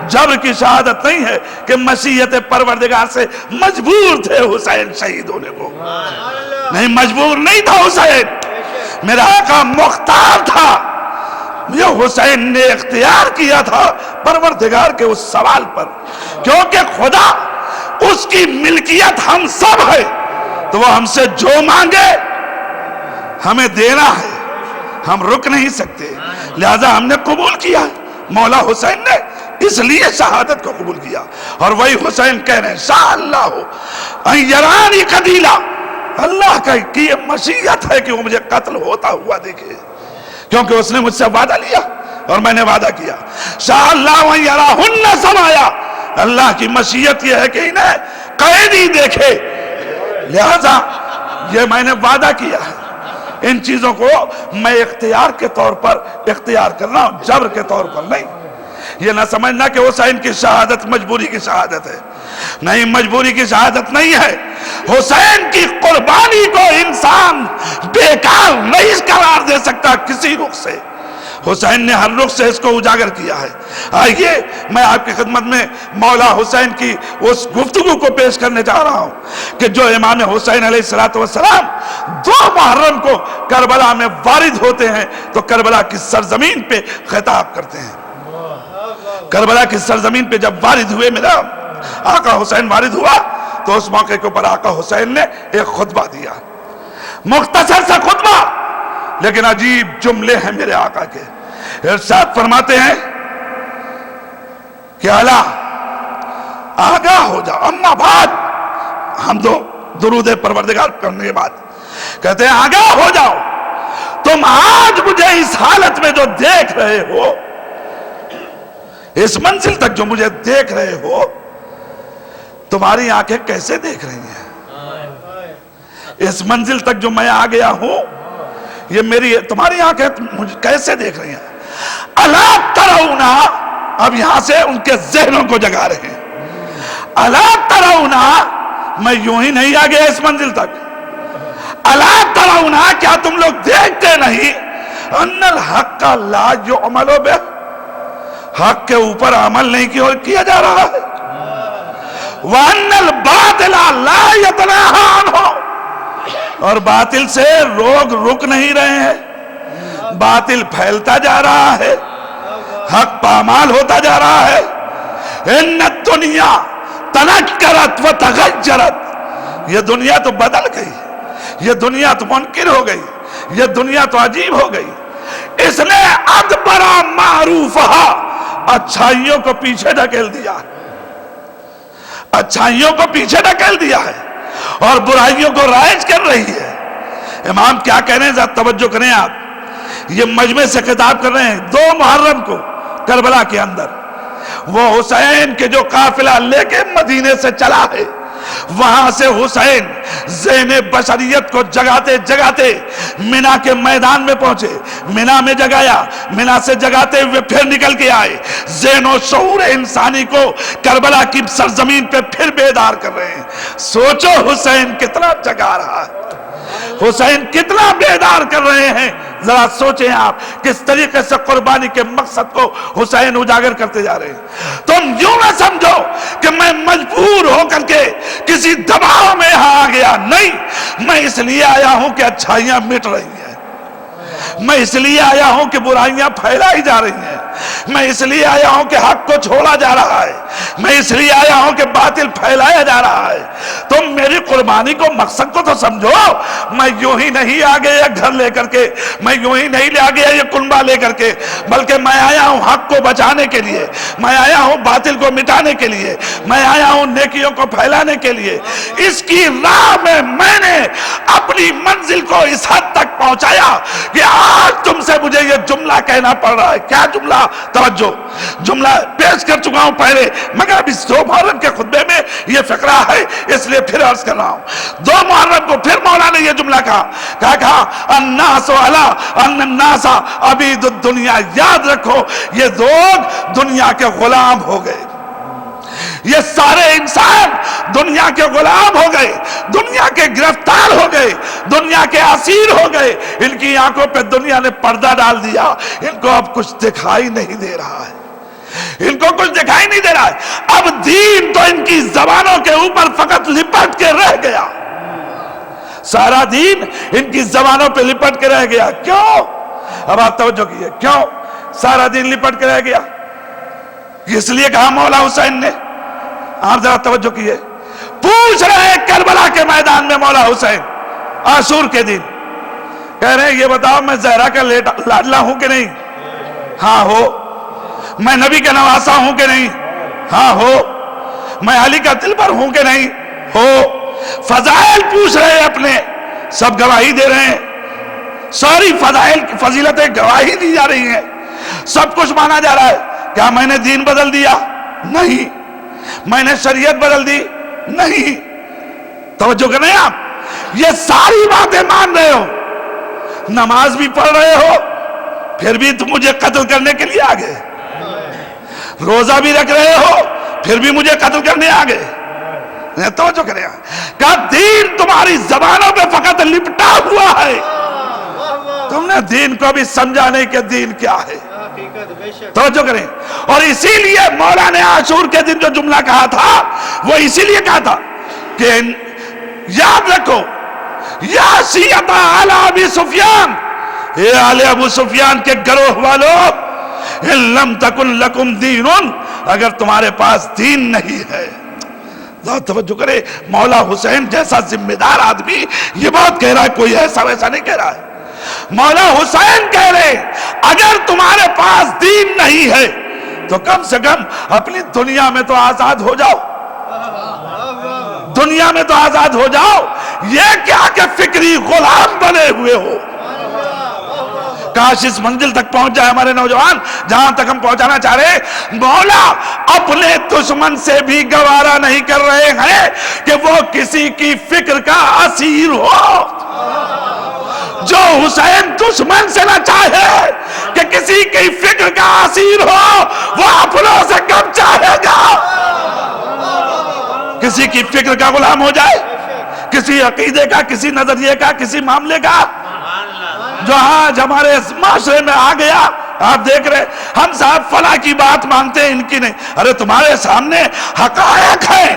جبر کی شہادت نہیں ہے کہ مشیت پروردگار سے مجبور تھے حسین شہید ہونے کو، نہیں مجبور نہیں تھا حسین، میرا آقا مختار تھا، یہ حسین نے اختیار کیا تھا پروردگار کے اس سوال پر، کیونکہ خدا اس کی ملکیت ہم سب ہے، تو وہ ہم سے جو مانگے ہمیں دینا ہے، ہم رک نہیں سکتے، لہذا ہم نے قبول کیا۔ مولا حسین نے اس لیے شہادت کو قبول کیا، اور وہی حسین کہہ رہے ہیں شاء اللہ ان یرانی قتیلا، اللہ کا کی یہ مشیت ہے کہ وہ مجھے قتل ہوتا ہوا دیکھے، کیونکہ اس نے مجھ سے وعدہ لیا اور میں نے وعدہ کیا۔ شاء اللہ ان یراہن سمایا، اللہ کی مشیت یہ ہے کہ انہیں قیدی دیکھے، لہذا یہ میں نے وعدہ کیا ہے۔ ان چیزوں کو میں اختیار کے طور پر اختیار کرنا، جبر کے طور پر نہیں۔ یہ نہ سمجھنا کہ حسین کی شہادت مجبوری کی شہادت ہے، نہیں مجبوری کی شہادت نہیں ہے۔ حسین کی قربانی کو انسان بیکار نہیں قرار دے سکتا کسی رخ سے۔ حسین نے ہر رخ سے اس کو اجاگر کیا ہے۔ آئیے میں آپ کی خدمت میں مولا حسین کی اس گفتگو کو پیش کرنے جا رہا ہوں کہ جو امام حسین علیہ السلام 2 محرم کو کربلا میں وارد ہوتے ہیں تو کربلا کی سرزمین پہ خطاب کرتے ہیں۔ کربلا کی سرزمین پہ جب وارد ہوئے، میرا آقا حسین وارد ہوا تو اس موقع کے اوپر آقا حسین نے ایک خطبہ دیا، مختصر سا خطبہ لیکن عجیب جملے ہیں میرے آقا کے۔ ارشاد فرماتے ہیں کہ الا آگاہ ہو جاؤ، اما بعد، حمد و درود پروردگار کرنے کے بعد کہتے ہیں آگاہ ہو جاؤ، تم آج مجھے اس حالت میں جو دیکھ رہے ہو، اس منزل تک جو مجھے دیکھ رہے ہو، تمہاری آنکھیں کیسے دیکھ رہی ہیں؟ اس منزل تک جو میں آ گیا ہوں، یہ تمہاری آنکھیں مجھے کیسے دیکھ رہی ہیں؟ الا ترونا، اب یہاں سے ان کے ذہنوں کو جگا رہے ہیں۔ الا ترونا، میں یوں ہی نہیں آ گیا اس منزل تک۔ الا ترونا، کیا تم لوگ دیکھتے نہیں؟ ان الحق لا یعمل بہ، حق کے اوپر عمل نہیں کیا جا رہا ہے۔ وَأَنَّ الْبَاطِلَ لَا يَتَنَاهَى عَنْهُ، اور باطل سے رک نہیں رہے ہیں، باطل پھیلتا جا رہا ہے، حق پامال ہوتا جا رہا ہے۔ إِنَّ الدُّنْيَا تَنَكَّرَتْ وَتَغَيَّرَتْ، یہ دنیا تو بدل گئی، یہ دنیا تو منکر ہو گئی، یہ دنیا تو عجیب ہو گئی۔ اس نے ادبر معروفہا، اچھائیوں کو پیچھے ڈھکیل دیا، اچھائیوں کو پیچھے ڈھکیل دیا ہے اور برائیوں کو رائج کر رہی ہے۔ امام کیا کہہ رہے ہیں، ذرا توجہ کریں آپ، یہ مجمع سے خطاب کر رہے ہیں 2 محرم کو کربلا کے اندر۔ وہ حسین کے جو قافلہ لے کے مدینے سے چلا ہے، وہاں سے حسین ذہن بشریت کو جگاتے جگاتے مینا کے میدان میں پہنچے، مینا میں جگایا، مینا سے جگاتے ہوئے پھر نکل کے آئے، ذہن و شعور انسانی کو کربلا کی سرزمین پہ پھر بیدار کر رہے ہیں۔ سوچو حسین کتنا جگا رہا ہے، حسین کتنا بیدار کر رہے ہیں، ذرا سوچیں آپ کس طریقے سے قربانی کے مقصد کو حسین اجاگر کرتے جا رہے ہیں۔ تم یوں نہ سمجھو کہ میں مجبور ہو کر کے کسی دباؤ میں یہاں آ گیا، نہیں، میں اس لیے آیا ہوں کہ اچھائیاں مٹ رہی ہیں، میں اس لیے آیا ہوں کہ برائیاں پھیلائی جا رہی ہیں، میں اس لیے آیا ہوں کہ حق کو چھوڑا جا رہا ہے، میں اس لیے آیا ہوں کہ باطل پھیلایا جا رہا ہے۔ تم میری قربانی کو مقصد کو تو سمجھو، میں یوں ہی نہیں آ گیا گھر لے کر کے، میں یوں ہی نہیں آ گیا یہ کنبہ لے کر کے، بلکہ میں آیا ہوں حق کو بچانے کے لیے، میں آیا ہوں باطل کو مٹانے کے لیے، میں آیا ہوں نیکیوں کو پھیلانے کے لیے۔ اس کی راہ میں میں نے اپنی منزل کو اس حد تک پہنچایا کہ آج تم سے مجھے یہ جملہ کہنا پڑ رہا ہے۔ کیا جملہ؟ توجہ، جملہ پیش کر چکا ہوں پہلے، مگر اب اس 2 محرم کے خطبے میں یہ فقرہ ہے، اس لیے پھر عرض کر رہا ہوں۔ 2 محرم کو پھر مولا نے یہ جملہ کہا الناس علی ان الناس عبید الدنیا، یاد رکھو یہ لوگ دنیا کے غلام ہو گئے، یہ سارے انسان دنیا کے غلام ہو گئے، دنیا کے گرفتار ہو گئے، دنیا کے اسیر ہو گئے، ان کی آنکھوں پہ دنیا نے پردہ ڈال دیا، ان کو اب کچھ دکھائی نہیں دے رہا ہے، ان کو کچھ دکھائی نہیں دے رہا ہے۔ اب دین تو ان کی زبانوں کے اوپر فقط لپٹ کے رہ گیا، سارا دین ان کی زبانوں پہ لپٹ کے رہ گیا۔ کیوں؟ اب آپ توجہ کیجئے، کیوں سارا دین لپٹ کے رہ گیا؟ اس لیے کہا مولا حسین نے، آپ ذرا توجہ کیجئے، پوچھ رہے ہیں کربلا کے میدان میں مولا حسین عاشور کے دن، کہہ رہے ہیں یہ بتاؤ میں زہرا کا لاڈلا ہوں کہ نہیں؟ ہاں ہو۔ میں نبی کا نواسا ہوں کہ نہیں؟ ہاں ہو۔ میں علی کا دلبر ہوں کہ نہیں؟ ہو۔ فضائل پوچھ رہے ہیں اپنے، سب گواہی دے رہے ہیں، ساری فضائل فضیلتیں گواہی دی جا رہی ہیں، سب کچھ مانا جا رہا ہے۔ کیا میں نے دین بدل دیا؟ نہیں۔ میں نے شریعت بدل دی؟ نہیں۔ توجہ کریں آپ، یہ ساری باتیں مان رہے ہو، نماز بھی پڑھ رہے ہو، پھر بھی تم مجھے قتل کرنے کے لیے آگئے، روزہ بھی رکھ رہے ہو، پھر بھی مجھے قتل کرنے آگئے۔ توجہ کریں، کہا دین تمہاری زبانوں پہ فقط لپٹا ہوا ہے، تم نے دین کو بھی سمجھا نہیں کہ دین کیا ہے. توجہ کریں. اور اسی لیے مولا نے عاشور کے دن جو جملہ کہا تھا وہ اسی لیے کہا تھا کہ یاد رکھو یا شیعۃ آل ابی سفیان، اے آل ابو سفیان کے گروہ والوں، ان لم تکن لکم دین، اگر تمہارے پاس دین نہیں ہے. توجہ کرے، مولا حسین جیسا ذمہ دار آدمی یہ بات کہہ رہا ہے، کوئی ایسا ویسا نہیں کہہ رہا ہے. مولا حسین کہہ رہے اگر تمہارے پاس دین نہیں ہے تو کم سے کم اپنی دنیا میں تو آزاد ہو جاؤ، دنیا میں تو آزاد ہو جاؤ. یہ کیا کہ فکری غلام بنے ہوئے ہو. کاش اس منزل تک پہنچ جائے ہمارے نوجوان جہاں تک ہم پہنچانا چاہ رہے. مولا اپنے دشمن سے بھی گوارا نہیں کر رہے ہیں کہ وہ کسی کی فکر کا اسیر ہو. جو حسین دشمن سے نہ چاہے کہ کسی کی فکر کا اسیر ہو، وہ اپنوں سے کم چاہے گا کسی کی فکر کا غلام ہو جائے، کسی عقیدے کا، کسی نظریے کا، کسی معاملے کا جو آج ہمارے معاشرے میں آ گیا. آپ دیکھ رہے ہم صاحب فلاں کی بات مانتے ہیں، ان کی نہیں. ارے تمہارے سامنے حقائق ہے،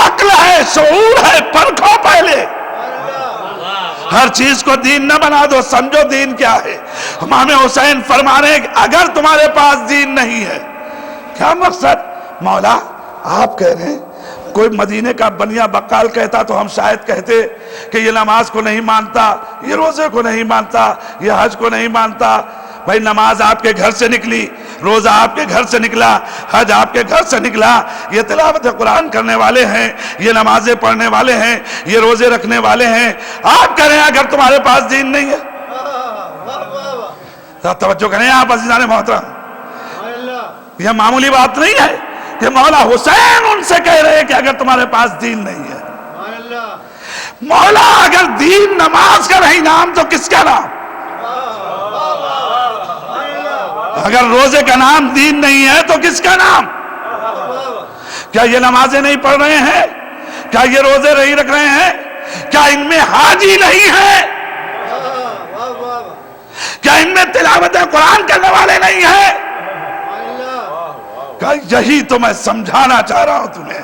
عقل ہے، شعور ہے، پرکھو پہلے. ہر چیز کو دین نہ بنا دو، سمجھو دین کیا ہے. امام حسین فرما رہے ہیں کہ اگر تمہارے پاس دین نہیں ہے. کیا مقصد؟ مولا آپ کہہ رہے ہیں کوئی مدینے کا بنیا بقال کہتا تو ہم شاید کہتے کہ یہ نماز کو نہیں مانتا، یہ روزے کو نہیں مانتا، یہ حج کو نہیں مانتا. بھائی نماز آپ کے گھر سے نکلی، روزہ آپ کے گھر سے نکلا، حج آپ کے گھر سے نکلا. یہ تلاوت قرآن کرنے والے ہیں، یہ نمازیں پڑھنے والے ہیں، یہ روزے رکھنے والے ہیں. آپ کہہ رہے ہیں اگر تمہارے پاس دین نہیں ہے. توجہ کریں آپ عزیزان محترم، یہ معمولی بات نہیں ہے کہ مولا حسین ان سے کہہ رہے ہیں کہ اگر تمہارے پاس دین نہیں ہے. مولا اگر دین نماز کا نہیں نام تو کس کا نام؟ اگر روزے کا نام دین نہیں ہے تو کس کا نام؟ کیا یہ نمازیں نہیں پڑھ رہے ہیں؟ کیا یہ روزے نہیں رکھ رہے ہیں؟ کیا ان میں حاجی نہیں ہے؟ کیا ان میں تلاوت قرآن کرنے والے نہیں ہیں؟ یہی تو میں سمجھانا چاہ رہا ہوں تمہیں،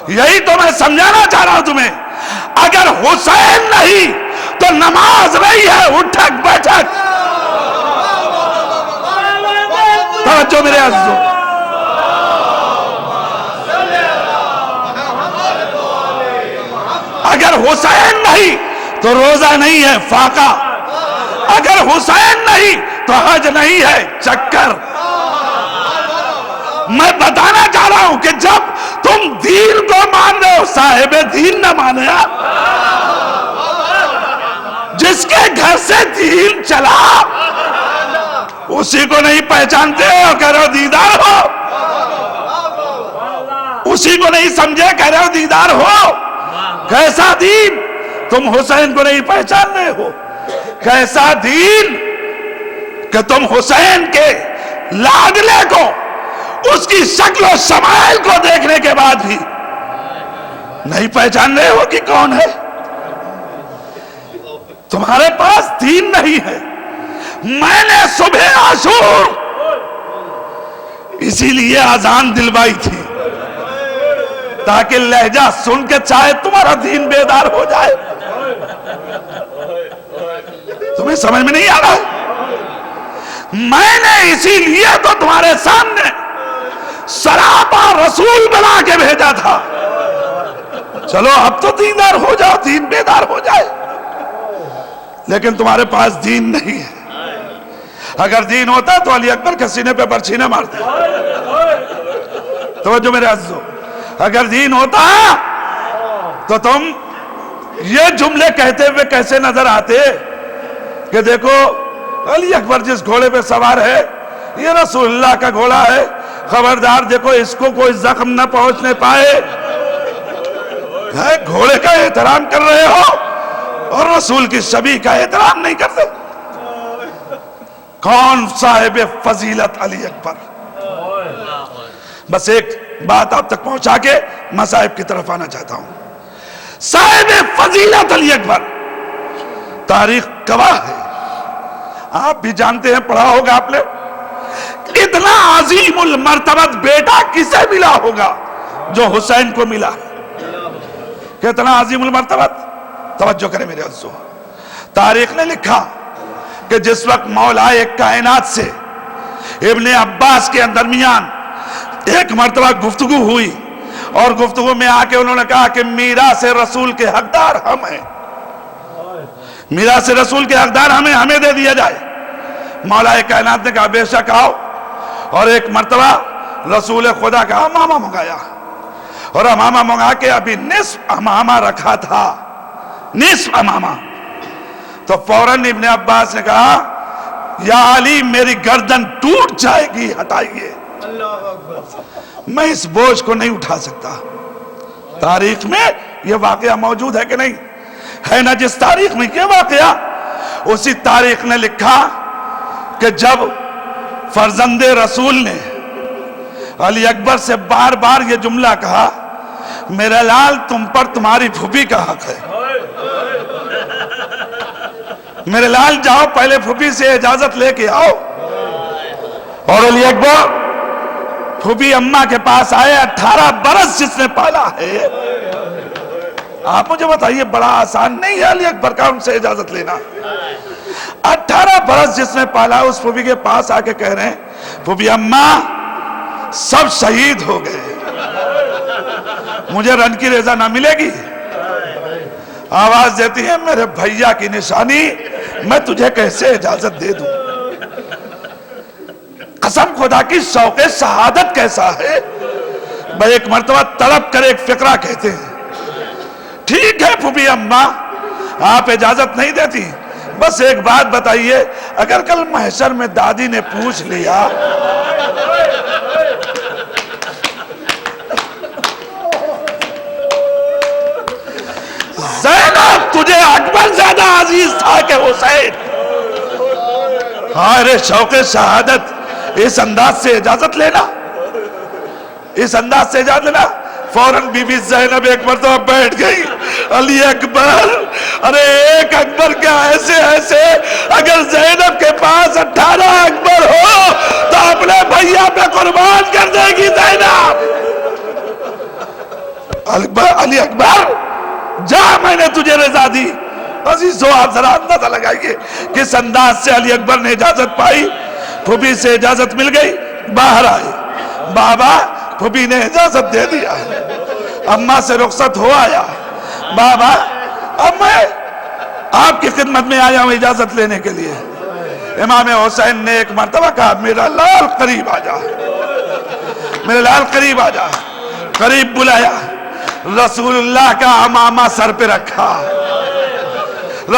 یہی تو میں سمجھانا چاہ رہا ہوں تمہیں. اگر حسین نہیں تو نماز نہیں ہے، اٹھک بیٹھک. توجہ میرے عزیزو، اگر حسین نہیں تو روزہ نہیں ہے، فاقہ. اگر حسین نہیں تو حج نہیں ہے، چکر. میں بتانا چاہ رہا ہوں کہ جب تم دین کو مان رہے ہو، صاحب دین نہ مانے. جس کے گھر سے دین چلا اسی کو نہیں پہچانتے ہو، کہہ رہے ہو دیدار ہو. اسی کو نہیں سمجھے، کہہ رہے ہو دیدار ہو. کیسا دین؟ تم حسین کو نہیں پہچان رہے ہو. کیسا دین کہ تم حسین کے لاڈلے کو، اس کی شکل و شمائل کو دیکھنے کے بعد بھی نہیں پہچان رہے ہو کہ کون ہے. تمہارے پاس دین نہیں ہے. میں نے صبح عاشور اسی لیے اذان دلوائی تھی تاکہ لہجہ سن کے چاہے تمہارا دین بیدار ہو جائے. تمہیں سمجھ میں نہیں آ رہا؟ میں نے اسی لیے تو تمہارے سامنے سراپا رسول بنا کے بھیجا تھا. چلو اب تو دیندار ہو جاؤ، دین بیدار ہو جائے. لیکن تمہارے پاس دین نہیں ہے. اگر دین ہوتا تو علی اکبر کے سینے پہ برچھی نہ مارتے. توجہ میرے عزیزو، اگر دین ہوتا تو تم یہ جملے کہتے ہوئے کیسے نظر آتے کہ دیکھو علی اکبر جس گھوڑے پہ سوار ہے یہ رسول اللہ کا گھوڑا ہے، خبردار دیکھو اس کو کوئی زخم نہ پہنچنے پائے. گھوڑے کا احترام کر رہے ہو اور رسول کی شبیہ کا احترام نہیں کرتے. کون صاحب فضیلت علی اکبر؟ بس ایک بات آپ تک پہنچا کے مصائب کی طرف آنا چاہتا ہوں. صاحب فضیلت علی اکبر تاریخ گواہ ہے، آپ بھی جانتے ہیں، پڑھا ہوگا آپ نے، اتنا عظیم المرتبت بیٹا کسے ملا ہوگا جو حسین کو ملا ہے؟ کتنا عظیم المرتبت، توجہ کریں میرے عزیزو۔ تاریخ نے لکھا کہ جس وقت مولا کائنات سے ابن عباس کے درمیان ایک مرتبہ گفتگو ہوئی، اور گفتگو میں آ کے انہوں نے کہا کہ میراث رسول کے حقدار ہم ہیں، میراث رسول کے حقدار ہمیں دے دیا جائے۔ مولا کائنات نے کہا بے شک آؤ، اور ایک مرتبہ رسول خدا کا امامہ منگایا، اور امامہ منگا کے ابھی نصف امامہ رکھا تھا، نصف امامہ، تو فوراً ابن عباس نے کہا یا علی میری گردن ٹوٹ جائے گی، ہٹائیے، میں اس بوجھ کو نہیں اٹھا سکتا۔ تاریخ میں یہ واقعہ موجود ہے کہ نہیں ہے؟ نا جس تاریخ میں یہ واقعہ، اسی تاریخ نے لکھا کہ جب فرزند رسول نے علی اکبر سے بار بار یہ جملہ کہا میرا لال تم پر تمہاری پھوپھی کا حق ہے، میرے لال جاؤ پہلے پھوپھی سے اجازت لے کے آؤ، اور علی اکبر پھوپھی اماں کے پاس آئے، 18 برس جس نے پالا ہے۔ آپ مجھے بتائیے بڑا آسان نہیں ہے علی اکبر کا ان سے اجازت لینا۔ 18 برس جس نے پالا، اس پھوپھی کے پاس آ کے کہہ رہے ہیں پھوپھی اماں سب شہید ہو گئے، مجھے رن کی رضا نہ ملے گی؟ آواز دیتی ہے میرے بھیا کی نشانی، میں تجھے کیسے اجازت دے دوں؟ قسم خدا کی شوق شہادت کیسا ہے، بھائی ایک مرتبہ تڑپ کر ایک فقرہ کہتے ہیں ٹھیک ہے پھوپھی اماں آپ اجازت نہیں دیتی، بس ایک بات بتائیے، اگر کل محشر میں دادی نے پوچھ لیا زینب تجھے اکبر زیادہ عزیز تھا کہ حسین؟ ہاں رے شوق شہادت، اس انداز سے اجازت لینا، اس انداز سے اجازت لینا۔ فوراً بی بی زینب ایک مرتبہ بیٹھ گئی، علی اکبر، ارے ایک اکبر کیا ایسے ایسے، اگر زینب کے پاس 18 اکبر ہو تو اپنے بھیا پہ قربان کر دے گی زینب۔ علی اکبر جا میں نے تجھے رضا دی۔ عزیزو آپ ذرا اندازہ لگائیے کس انداز سے علی اکبر نے اجازت پائی، پھوپھی سے اجازت مل گئی، باہر آئے، بابا پھوپھی نے اجازت دے دیا، اماں سے رخصت ہو آیا، بابا اب میں آپ کی خدمت میں آیا ہوں اجازت لینے کے لیے۔ امام حسین نے ایک مرتبہ کہا میرا لال قریب آ جا، میرے لال قریب آ جا، قریب بلایا، رسول اللہ کا امامہ سر پہ رکھا،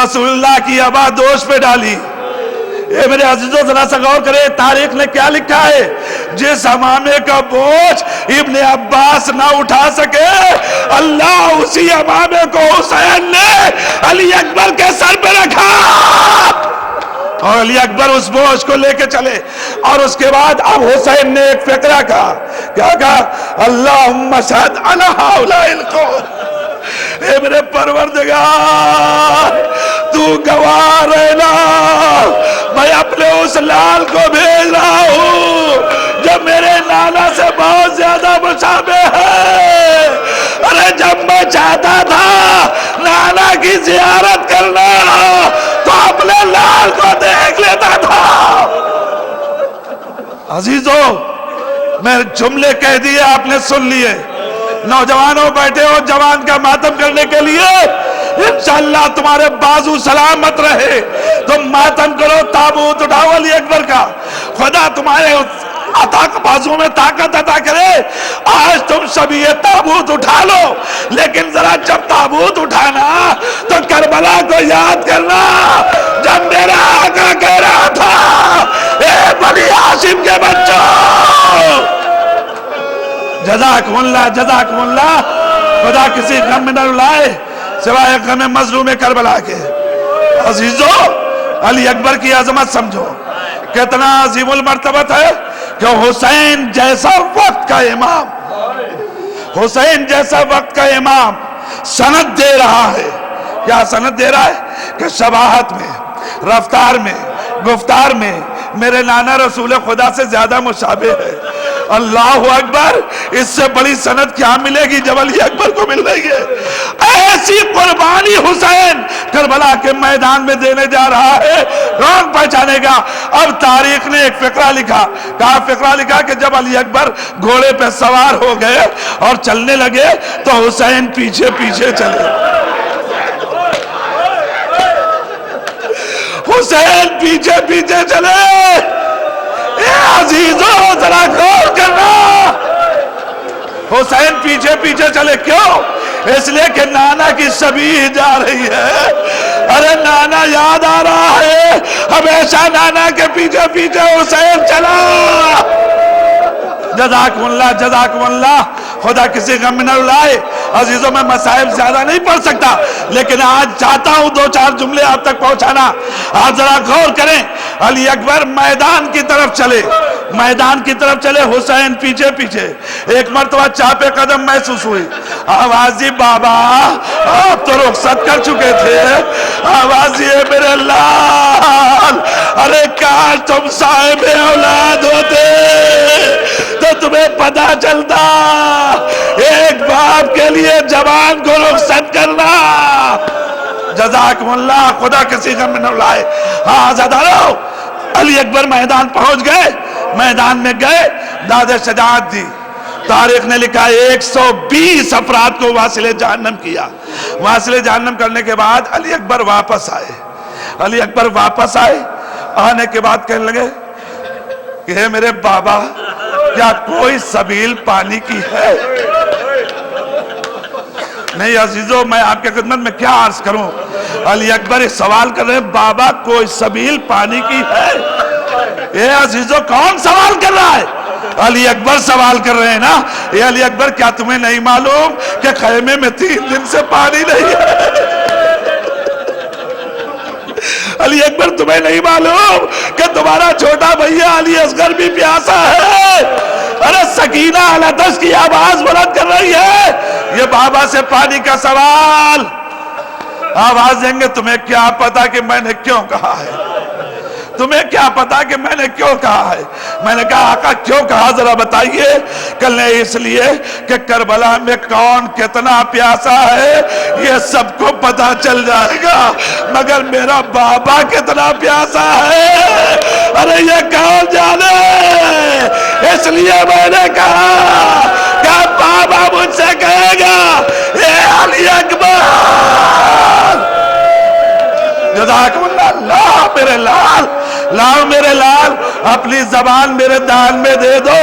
رسول اللہ کی ابا دوش پہ ڈالی۔ اے میرے عزیزوں ذرا سا غور کرے تاریخ نے کیا لکھا ہے، جس امامے کا بوجھ ابن عباس نہ اٹھا سکے، اللہ اسی امامے کو حسین نے علی اکبر کے سر پہ رکھا، اور علی اکبر اس بوجھ کو لے کے چلے۔ اور اس کے بعد اب حسین نے ایک فقرہ کہا، کیا کہا؟ اللہم شہد علی ہؤلاء القوم، اے میرے پروردگار تو گواہ رہنا، میں اپنے اس لال کو بھیج رہا ہوں جو میرے نانا سے بہت زیادہ مشابہ ہے۔ ارے جب میں چاہتا تھا نانا کی زیارت کرنا تو اپنے لال کو دیکھ لیتا تھا۔ عزیزو میں جملے کہہ دیے آپ نے سن لیے، نوجوانوں بیٹھے ہو جوان کا ماتم کرنے کے لیے، انشاءاللہ تمہارے بازو سلامت رہے، تم ماتم کرو، تابوت اٹھاؤ علی اکبر کا، خدا تمہارے بازو میں طاقت عطا کرے۔ آج تم سب یہ تابوت اٹھا لو، لیکن ذرا جب تابوت اٹھانا تو کربلا کو یاد کرنا جب میرا آقا کہہ رہا تھا اے بنی ہاشم کے بچوں، جزاکم اللہ جزاکم اللہ، خدا کسی غم میں نہ رلائے سوائے غم مظلوم کربلا کے۔ عزیزو علی اکبر کی عظمت سمجھو، کتنا عظیم المرتبت ہے کہ حسین جیسا وقت کا امام، حسین جیسا وقت کا امام سند دے رہا ہے۔ کیا سند دے رہا ہے؟ کہ شباہت میں، رفتار میں، گفتار میں میرے نانا رسول خدا سے زیادہ مشابہ ہے۔ اللہ اکبر، اس سے بڑی سند کیا ملے گی جب علی اکبر کو مل رہی ہے۔ ایسی قربانی حسین کربلا کے میدان میں دینے جا رہا ہے، کون پہچانے گا؟ اب تاریخ نے ایک فقرہ لکھا، کہا فقرہ لکھا کہ جب علی اکبر گھوڑے پہ سوار ہو گئے اور چلنے لگے تو حسین پیچھے پیچھے چلے۔ حسین پیچھے پیچھے چلے۔ اے عزیزو ذرا غور کرنا، حسین پیچھے پیچھے چلے، کیوں؟ اس لیے کہ نانا کی شبیہ جا رہی ہے۔ ارے نانا یاد آ رہا ہے، ہمیشہ نانا کے پیچھے پیچھے حسین چلا۔ جزاکم اللہ، جزاکم اللہ، خدا کسی غم میں نہ رلائے۔ عزیزوں میں مسائل زیادہ نہیں پڑھ سکتا، لیکن آج چاہتا ہوں دو چار جملے آپ تک پہنچانا۔ آپ ذرا غور کریں، علی اکبر میدان کی طرف چلے، میدان کی طرف چلے، حسین پیچھے پیچھے۔ ایک مرتبہ چاپے قدم محسوس ہوئی، آوازی بابا آپ تو رخصت کر چکے تھے، آوازی میرے لال، ارے کاش تم صاحب اولاد ہوتے تو تمہیں پتہ چلتا ایک باپ کے لیے جوان کو رخصت کرنا۔ جزاکم اللہ، خدا کسی غم میں نہ لائے۔ ہاں زدارو، علی اکبر میدان پہنچ گئے، میدان میں گئے، داد شجاعت دی۔ تاریخ نے لکھا 120 افراد کو واصل جہنم کیا۔ واصل جہنم کرنے کے بعد علی اکبر واپس آئے، علی اکبر واپس آئے، آنے کے بعد کہنے لگے کہ اے میرے بابا، کیا کوئی سبیل پانی کی ہے؟ نہیں عزیزو، میں آپ کے خدمت میں کیا عرض کروں؟ علی اکبر ایک سوال کر رہے ہیں، بابا کوئی سبیل پانی کی ہے؟ اے عزیزو، کون سوال کر رہا ہے؟ علی اکبر سوال کر رہے ہیں نا۔ اے علی اکبر، کیا تمہیں نہیں معلوم کہ خیمے میں 3 دن سے پانی نہیں ہے؟ علی اکبر، تمہیں نہیں معلوم کہ تمہارا چھوٹا بھیا علی اصغر بھی پیاسا ہے؟ ارے سکینہ علتش کی آواز بلند کر رہی ہے، یہ بابا سے پانی کا سوال۔ آواز دیں گے، تمہیں کیا پتا کہ میں نے کیوں کہا ہے؟ تمہیں کیا پتا کہ میں نے کیوں کہا ہے؟ میں نے کہا آقا کیوں کہا ذرا بتائیے؟ کہنے اس لیے کہ کربلا میں کون کتنا پیاسا ہے یہ سب کو پتا چل جائے گا، مگر میرا بابا کتنا پیاسا ہے ارے یہ کون جانے؟ اس لیے میں نے کہا کہ بابا مجھ سے کہے گا اے علی اکبر، جزاکم اللہ، لا میرے لال، لاؤ میرے لال، اپنی زبان میرے دان میں دے دو،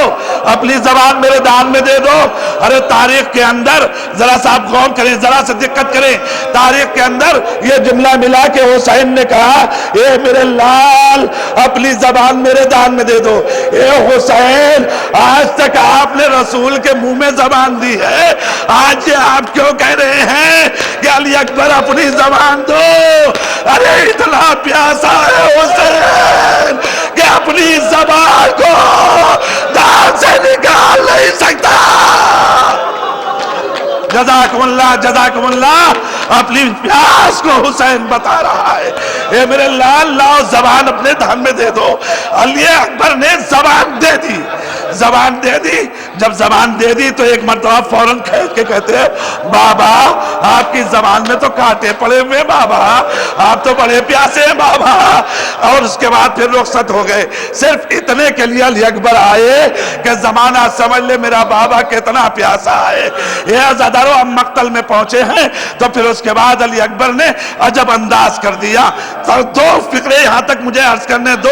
اپنی زبان میرے دان میں دے دو۔ ارے تاریخ کے اندر ذرا سا آپ غور کریں، ذرا سا دقت کریں، تاریخ کے اندر یہ جملہ ملا کہ حسین نے کہا اے میرے لال اپنی زبان میرے دان میں دے دو۔ اے حسین، آج تک آپ نے رسول کے منہ میں زبان دی ہے، آج یہ آپ کیوں کہہ رہے ہیں کہ علی اکبر اپنی زبان دو؟ ارے اتنا پیاسا ہے حسین کہ اپنی زبان کو دان سے نکال نہیں سکتا۔ جزاکم اللہ، جزاکم اللہ، اپنی پیاس کو حسین بتا رہا ہے۔ اے میرے لال، لاؤ زبان اپنے دھان میں دے دو۔ علی اکبر نے زبان دے دی، زبان دے دی۔ جب زبان دے دی تو ایک مرتبہ فوراً کھینچ کے کہتے ہیں بابا آپ کی زبان میں تو کانٹے پڑے ہوئے، بابا آپ تو بڑے پیاسے ہیں بابا۔ اور اس کے بعد پھر رخصت ہو گئے۔ صرف اتنے کے لیے علی اکبر آئے کہ زمانہ سمجھ لے میرا بابا کتنا پیاسا ہے۔ یہ عزادارو ہم مقتل میں پہنچے ہیں تو پھر اس کے بعد علی اکبر نے عجب انداز کر دیا۔ دو فقرے یہاں تک مجھے عرض کرنے دو،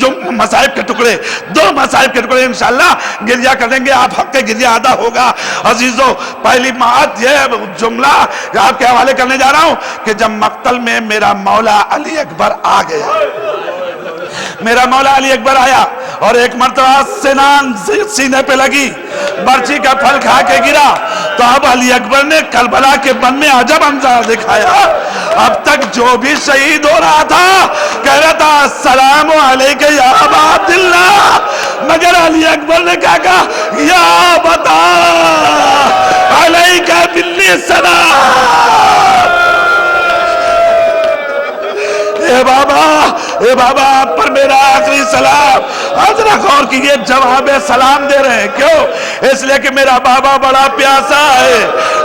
جو مصائب کے ٹکڑے، 2 مصائب کے ٹکڑے انشاءاللہ گریہ کریں گے، آپ حق کے گریہ ادا ہوگا۔ عزیزو، پہلی بات یہ جملہ آپ کے حوالے کرنے جا رہا ہوں کہ جب مقتل میں میرا مولا علی اکبر آ گیا، میرا مولا علی اکبر آیا اور ایک مرتبہ سنان سینے پہ لگی، برچی کا پھل کھا کے گرا، تو اب علی اکبر نے کربلا کے بن میں عجب منظر دکھایا۔ اب تک جو بھی شہید ہو رہا تھا کہہ رہا تھا السلام علیکہ یا ابا عبداللہ، مگر علی اکبر نے کہا یا بتا علیکہ باللہ السلام۔ اے بابا آپ پر میرا آخری سلام. حضرت غور کیجئے جواب سلام دے رہے ہیں. کیوں؟ اس لئے کہ میرا بابا بڑا پیاسا ہے.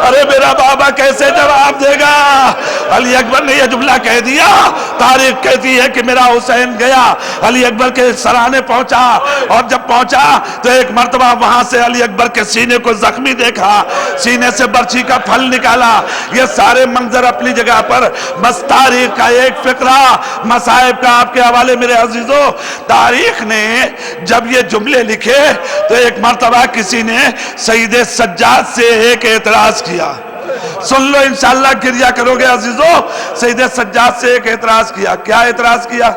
ارے میرا بابا کیسے جواب دے گا؟ علی اکبر نے یہ جملہ کہہ دیا. تاریخ کہتی ہے کہ میرا حسین گیا علی اکبر کے سرانے پہنچا، اور جب پہنچا تو ایک مرتبہ وہاں سے علی اکبر کے سینے کو زخمی دیکھا، سینے سے برچھی کا پھل نکالا. یہ سارے منظر اپنی جگہ پر، بس تاریخ کا ایک فقرہ مصائب کا آپ کے حوالے میرے عزیزو. تاریخ نے جب یہ جملے لکھے تو ایک مرتبہ کسی نے سید سجاد سے ایک اعتراض کیا. سن لو انشاءاللہ گریہ کرو گے عزیزو. سید سجاد سے ایک اعتراض کیا. کیا اعتراض کیا؟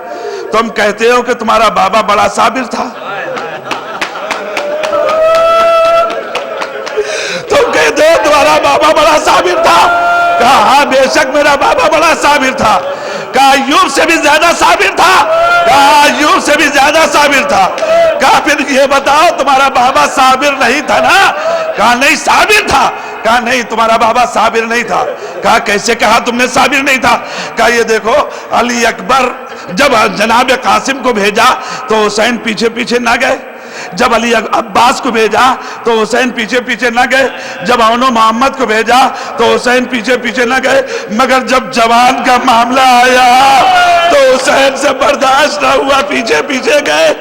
تم کہتے ہو کہ تمہارا بابا بڑا صابر تھا. تم کہتے ہو تمہارا بابا بڑا صابر تھا. کہا ہاں بے شک میرا بابا بڑا صابر تھا. کہا ایوب سے بھی زیادہ صابر تھا. کہا ایوب سے بھی زیادہ صابر تھا. کہا پھر یہ بتاؤ تمہارا بابا صابر نہیں تھا نا؟ کہا نہیں صابر تھا. کہا نہیں تمہارا بابا صابر نہیں تھا. کہا کیسے کہا تم نے صابر نہیں تھا؟ کہا یہ دیکھو علی اکبر جب جناب قاسم کو بھیجا تو حسین پیچھے پیچھے نہ گئے. جب علی عباس کو بھیجا تو حسین پیچھے پیچھے نہ گئے. جب اون و محمد کو بھیجا تو حسین پیچھے پیچھے نہ گئے. مگر جب جوان کا معاملہ آیا تو حسین سے برداشت نہ ہوا، پیچھے پیچھے گئے.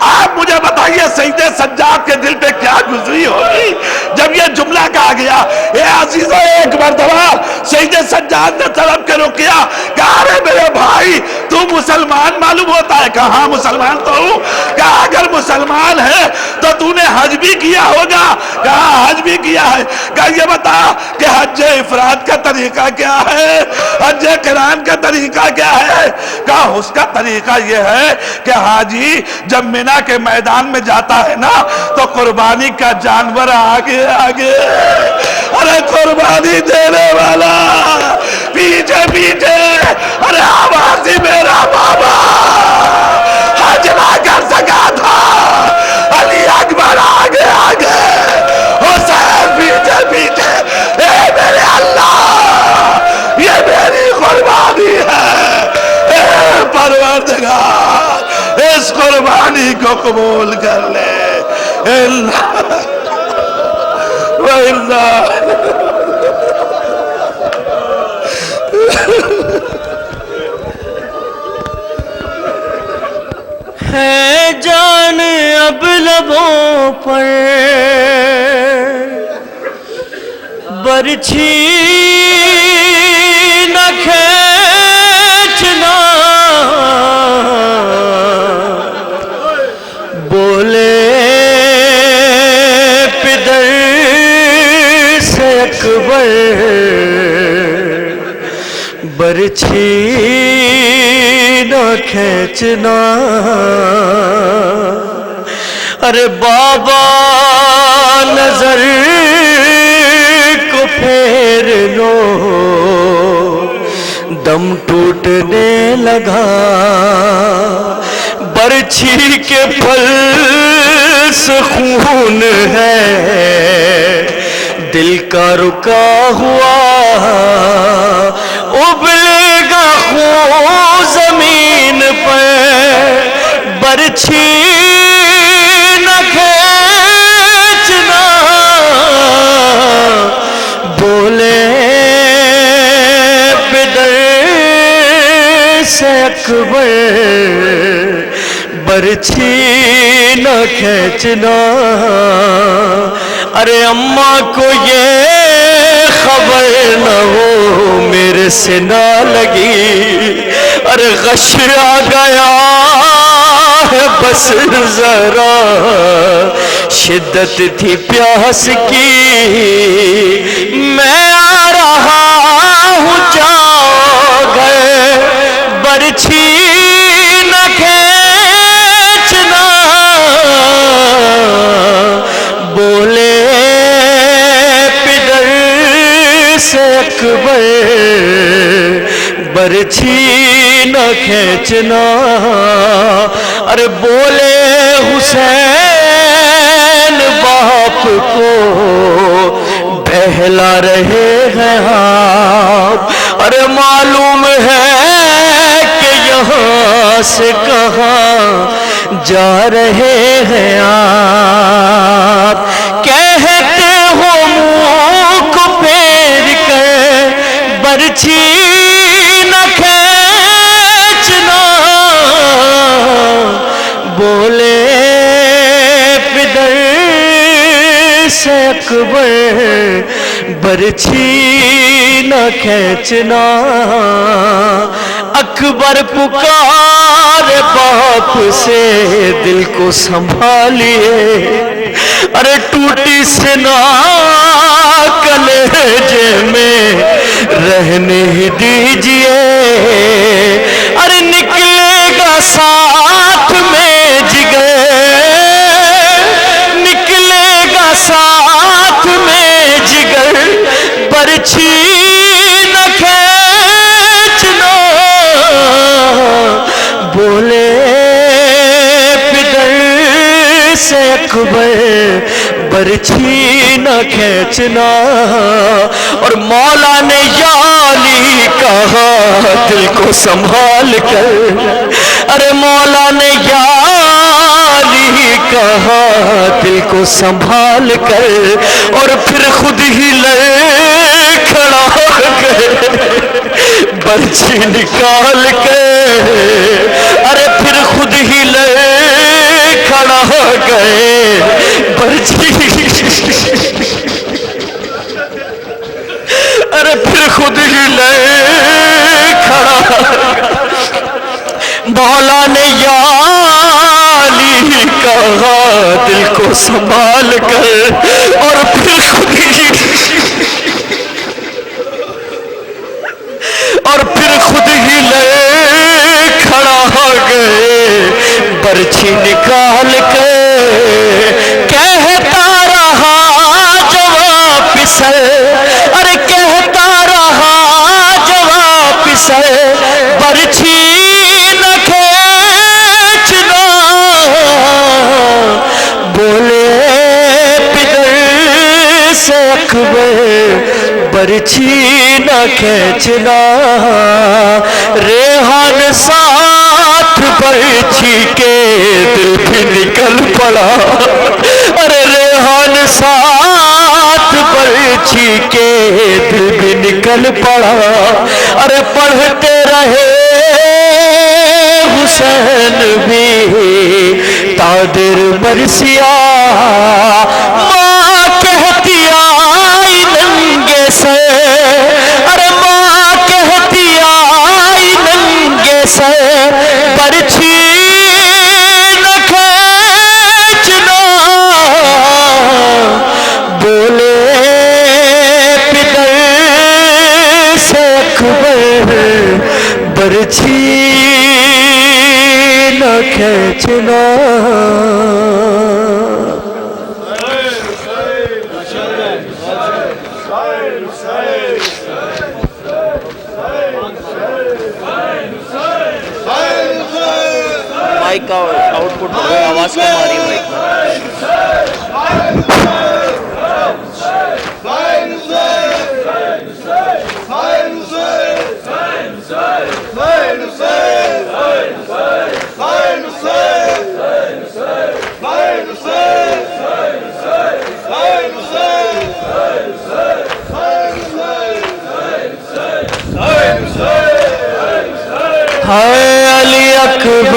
آپ مجھے بتائیے سید سجاد کے دل پہ کیا گزری ہوگی جب یہ جملہ کہا گیا؟ اے عزیزو ایک مرتبہ سید سجاد نے طلب کے رکیا. کہا ارے میرے بھائی تو مسلمان معلوم ہوتا ہے. کہا ہاں مسلمان تو ہوں. کہا اگر مسلمان ہے تو تو نے حج بھی کیا ہوگا. کہا حج بھی کیا ہے. کہا یہ بتا کہ حج افراد کا طریقہ کیا ہے، حج قران کا طریقہ کیا ہے؟ کہا اس کا طریقہ یہ ہے کہ حاجی جب مینا کے میدان میں جاتا ہے نا تو قربانی کا جانور آگے آگے، ارے قربانی دینے والا پیچھے پیچھے. ارے آواز ہی میرا بابا حج نہ کر سکا تھا، علی اکبر آگے آگے، حسین پیچھے پیچھے. اے میرے اللہ یہ میری قربانی ہے. اے پروردگار اس قربانی کو قبول کر لے. ہے جان اب لبوں پر برچھی نہ کھینچنا، بولے پدر سے اکبر برچھی نہ کھینچنا. ارے بابا نظر کو پھیر لو، دم ٹوٹنے لگا. برچھی کے پھل سے خون ہے، دل کا رکا ہوا ابلے گا خون زمین پر. برچھی نہ کھینچنا، بولے پدر سے اکبر برچھی نہ کھینچنا. ارے اماں کو یہ خبر نہ ہو میرے سے نہ لگی. ارے غش آ گیا ہے بس ذرا، شدت تھی پیاس کی، میں آ رہا ہوں جاؤ گئے. برچھی نہ کھینچنا، بولے پدر سے اکبر برچھی نہ کھینچنا. ارے بولے حسین باپ کو بہلا رہے ہیں آپ. ارے معلوم ہے کہ کہاں سے کہاں جا رہے ہیں آپ، کہتے ہو منہ کو پھیر کر برچھی نہ کھینچنا، بولے پدر سے اکبر برچھی نہ کھینچنا، اکبر پکار باپ سے دل کو سنبھالیے، ارے ٹوٹی سنا کلیجے میں رہنے ہی دیجئے، ارے نکلے گا ساتھ میں جگر، نکلے گا ساتھ میں جگر، برچھی نہ کھینچنا، بولے پدر سے اکبر برچھی نہ کھینچنا، اور مولا نے یا علی کہا دل کو سنبھال کر، ارے مولا نے یا علی کہا دل کو سنبھال کر، اور پھر خود ہی کھڑا ہو گئے برچھی نکال کے، ارے پھر خود ہی کھڑا ہو گئے برچھی، ارے پھر خود ہی کھڑا، مولا نے یا علی کہا دل کو سنبھال کر، اور پھر خود ہی کھڑا ہو گئے برچھی نکال کے، کہتا رہا جواب پسر، ارے کہتا رہا جواب پسر، برچھی نہ کھینچنا، بولے پدر سے اکبر برچھی نہ کھینچنا، ریحان ساتھ برچھی کے دل بھی نکل پڑا، ارے ریحان ساتھ برچھی کے دل بھی نکل پڑا، ارے پڑھتے رہے حسین بھی تادر مرثیہ، ماں کہتی آئی ننگے سے، ارے ماں کہتی آئی ننگے سے، برچھی نہ کھینچنا، بولے پدر سے اکبر برچھی نہ کھینچنا۔ مائک کا آؤٹ پٹ آواز کم آ رہی ہے مائک میں۔ ہائے علی اکبر،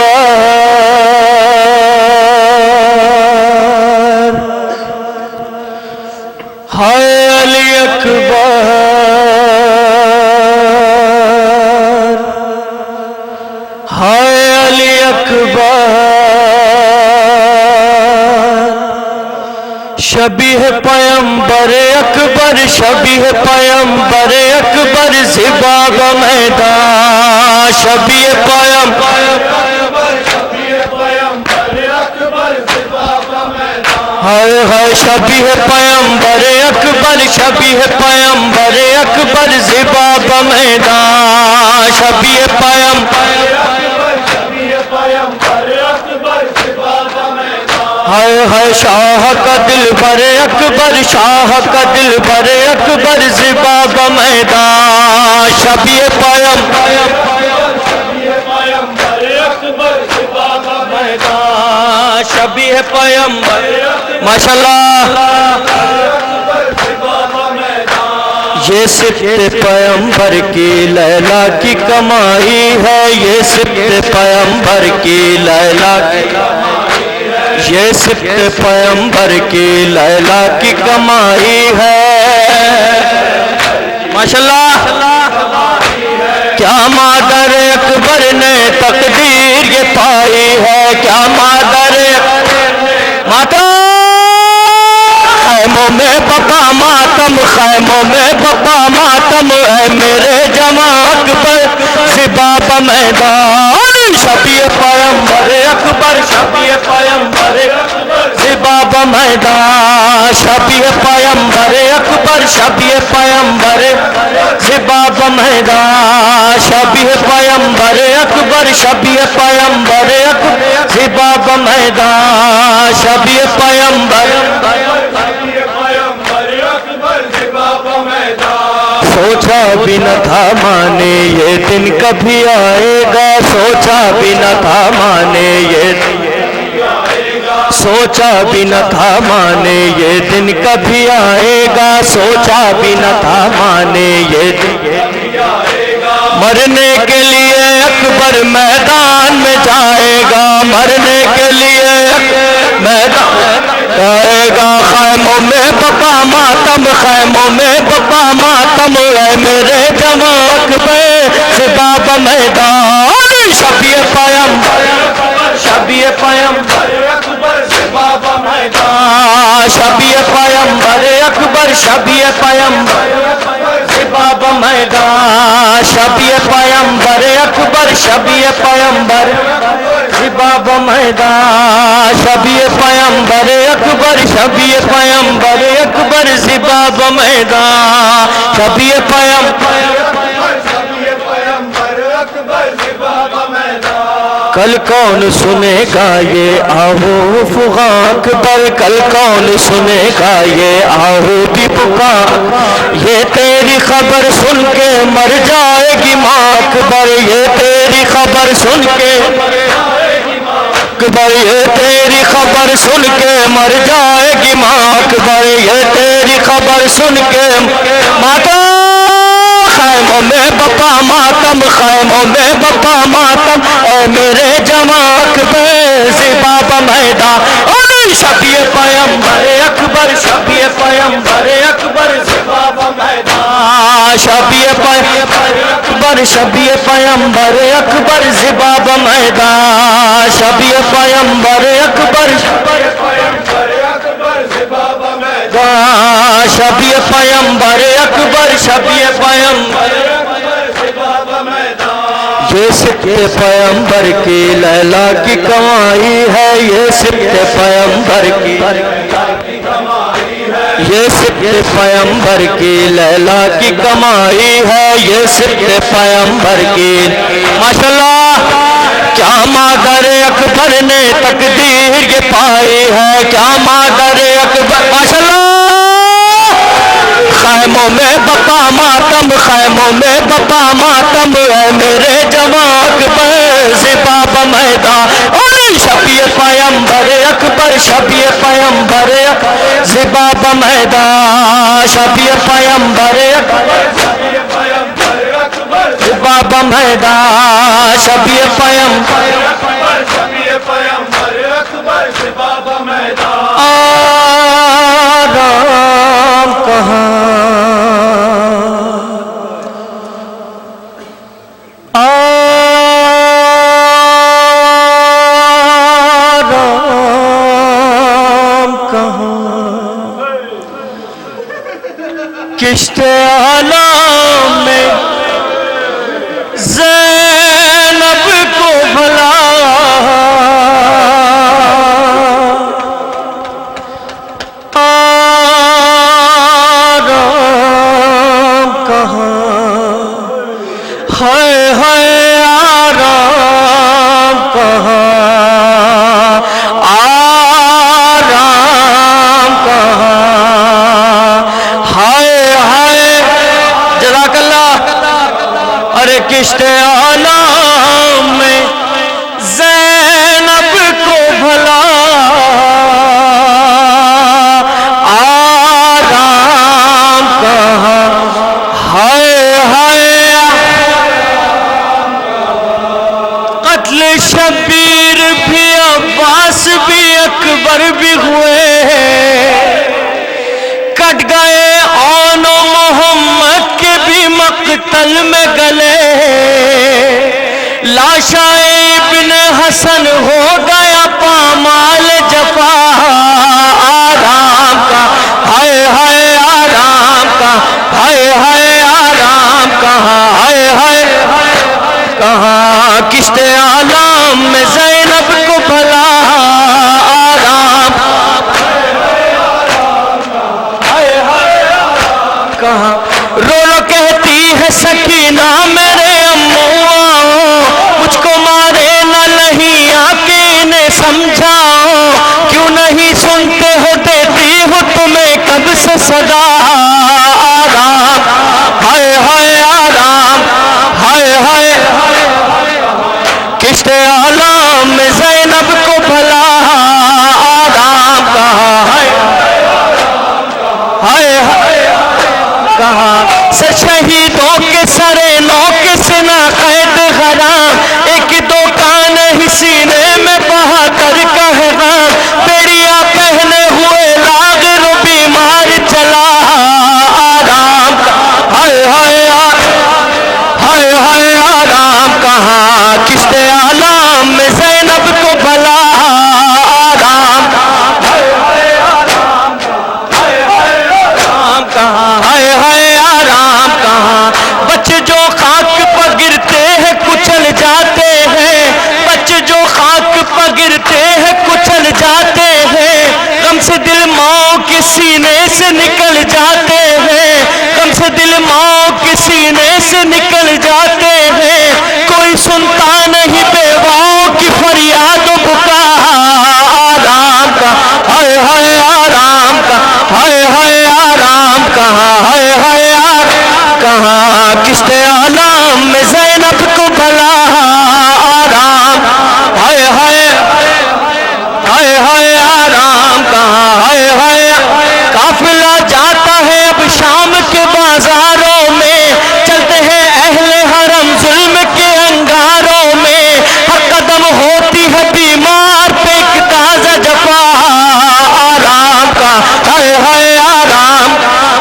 ہائے علی اکبر، ہائے علی اکبر، شبیہ پیمبر اکبر، شبیہ پیمبر اکبر، زباب میدان، شبیہ پیمبر، ہائے ہائے شبیہ پیمبر اکبر، شبیہ پیمبر اکبر، زباب میدان، شبیہ پیمبر، ہائے ہائے شاہ کا دل بر اکبر، شاہ کا دل بر اکبر، زباب میدان، شبیہ پیمبر، شبیہ پیمبر ماشاءاللہ یہ صفت پیمبر کی لیلا کی کمائی ہے یہ صفت پیمبر کی لیلا کی یہ صفت پیمبر کی لیلا کی کمائی ہے ماشاءاللہ کیا مادر اکبر نے تقدیر یہ پائی ہے کیا مادر ماتا خیموں میں بپا ماتم خیموں میں بپا ماتم ہے میرے جمع اکبر زباب میدان شبیہ پیمبر اکبر شبیہ پیمبر زباب میدان شبیہ پیمبر اکبر شبیہ پیمبر زباب میدان شبیہ پیمبر اکبر شبیہ پیمبر اکبر زباب میدان شبیہ پیمبر سوچا بھی نہ تھا مانے یہ دن کبھی آئے گا سوچا بھی نہ تھا مانے یہ سوچا بھی نہ تھا مانے یہ دن کبھی آئے گا سوچا بھی نہ تھا مانے یہ دن مرنے کے لیے اکبر میدان میں جائے گا مرنے کے لیے میدان جائے گا خیموں میں بپا ماتم خیموں میں بپا ماتم ہے میرے جمع اکبر زباب میدان شبیہ پیمبر شبیہ پیمبر زباب میدان شبیہ پیمبر اکبر شبیہ پیمبر زباب میدان شبیہ پیمبر اکبر شبیہ پیمبر زباب میدان شبیہ پیمبر اکبر شبیہ پیمبر اکبر زباب میدان شبیہ پیمبر کل کون سنے گا یہ آہو فغاں اکبر کل کون سنے گا یہ آہو بھی پکار یہ تیری خبر سن کے مر جائے گی ماں اکبر یہ تیری خبر سن کے اکبر یہ تیری خبر سن کے مر جائے گی ماں اکبر یہ تیری خبر سن کے ماتا خیموں میں بپا ماتم خیموں میں بپا ماتم اے میرے جمع اکبر زباب میدان شبیہ پیمبر اکبر شبیہ پیمبر اکبر زباب میدان شبیہ پیمبر اکبر شبیہ پیمبر اکبر زباب میدان شبیہ پیمبر اکبر شبیہ پیمبر اکبر شبیہ پیمبر یہ صفت پیمبر کی لیلا کی کمائی ہے یہ صفت پیمبر کی یہ صفت پیمبر کی لیلا کی کمائی ہے یہ صفت پیمبر کی ماشاءاللہ کیا مادر اکبر نے تقدیر یہ پائی ہے کیا مادر اکبر ماشاءاللہ خیموں میں بپا ماتم خیموں میں بپا ماتم ہے میرے جمع اکبر زباب میدان شبیہ پیمبر اکبر شبیہ پیمبر زباب میدان شبیہ پیمبر زباب میدان شبیہ پیمبر آرام کہاں کشت عالم میں زینب کو بھلا آرام کہاں ہے آرام کہاں آرام کہاں جزاک اللہ ارے کشت عالم میں زینب کو بھلا شبیر بھی عباس بھی اکبر بھی ہوئے کٹ گئے اون و محمد کے بھی مقتل میں گلے لاشا ابن حسن ہو گیا پامال جفا آرام کا ہائے ہائے آرام کا ہائے ہائے آرام کہاں ہائے ہائے کہاں کشت عالم میں زینب کو بھلا آرام کہاں رو رو کہتی ہے سکینہ میرے اماں مجھ کو مارے نہ نہیں آکے انہیں سمجھاؤ کیوں نہیں سنتے ہو دیتی ہو تمہیں کب سے صدا آرام ہائے ہائے آرام ہائے ہائے کشت عالم میں زینب کو بھلا آرام کہاں ہائے ہائے کہاں سر شہیدوں کے سرے نو کے سنا قید غرام ایک دو کان ہی سینے میں بہا کر کہے غام بیڑیا پہنے ہوئے لاغر و بیمار چلا آرام ہائے ہائے ہائے ہائے آرام کہاں کشت عالم میں زینب کو بھلا آرام کہاں ہائے ہائے آرام کہاں بچے جو خاک پر گرتے ہیں کچل جاتے ہیں بچے جو خاک پر گرتے ہیں کچل جاتے ہیں غم سے دل ماں کے سینے سے نکل جاتے ہیں غم سے دل ماں کے سینے سے نکل جاتے ہیں کوئی سنتا نہیں بیواؤں کی فریاد و بکا آرام کا ہائے ہائے آرام کا ہائے ہائے آرام کہاں ہائے ہائے کہاں کشت عالم میں زینب کو بھلا آرام ہائے ہائے ہائے ہائے آرام کہاں ہائے ہائے قافلہ جاتا ہے اب شام کے بازاروں میں چلتے ہیں اہل حرم ظلم کے انگاروں میں ہر قدم ہوتی ہے بیمار پہ ایک تازہ جفا آرام کا ہائے ہائے آرام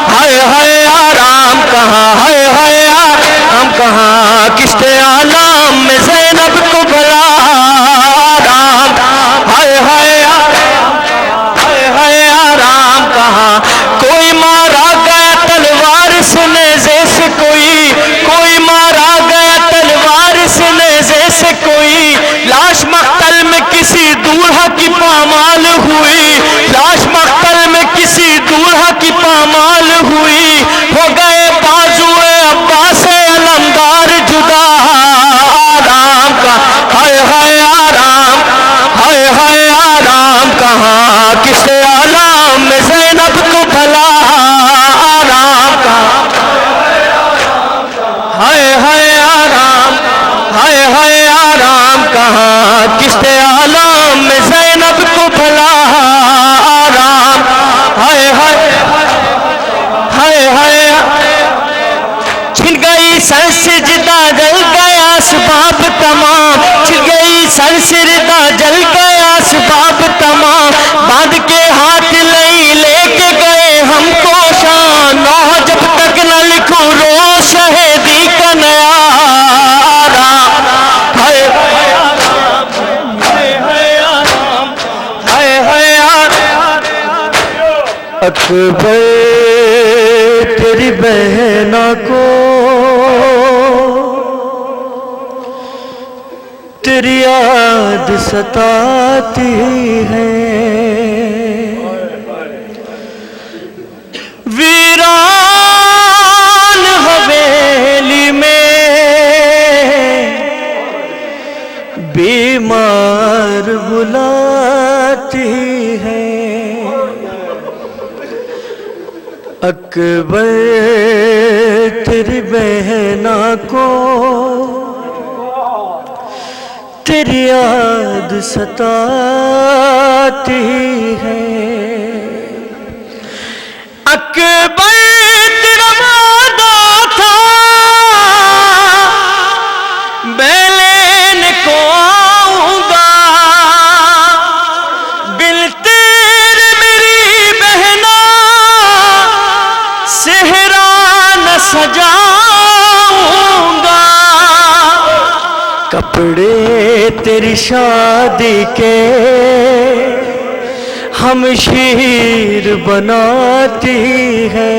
ہائے ہائے آرام کہاں ہائے ہائے آرام کہاں کشت عالم میں زینب کو بھلا آرام ہائے ہائے ہائے ہائے آرام کہاں کوئی مارا گیا تلوار سے نیزے سے کوئی مارا گیا تلوار سے نیزے سے کوئی لاش مقتل میں کسی دولہا کی پامال ہوئی لاش مقتل میں کسی دولہا کی پامال ہوئی ہو گئے بازوئے عباس علمدار جدا آرام کا ہائے ہائے آرام ہائے ہائے آرام کہاں کشت عالم میں زینب کو بھلا آرام کہاں ہائے ہائے آرام ہائے ہائے آرام کہاں کشت عالم میں زینب کو بھلا آرام ہائے ہائے ہائے ہائے چھن گئی سر سجدہ جل گیا اسباب تمام چھن گئی سر سجدہ جل گیا اسباب تمام باندھ کے ہاتھ لے کے گئے ہم کو شان نوح جب تک نہ لکھوں رو شہیدی کا نیا آرام ہائے ہائے ہائے اکبر تیری بہنا کو تیری یاد ستاتی ہے ویران حویلی میں بیمار بلاتی ہے اکبر تیری بہنا کو تیری یاد ستاتی ہے اکبر تیرا وعدہ تھا بیلین کو آؤں کپڑے تیری شادی کے ہمشیر بناتی ہے،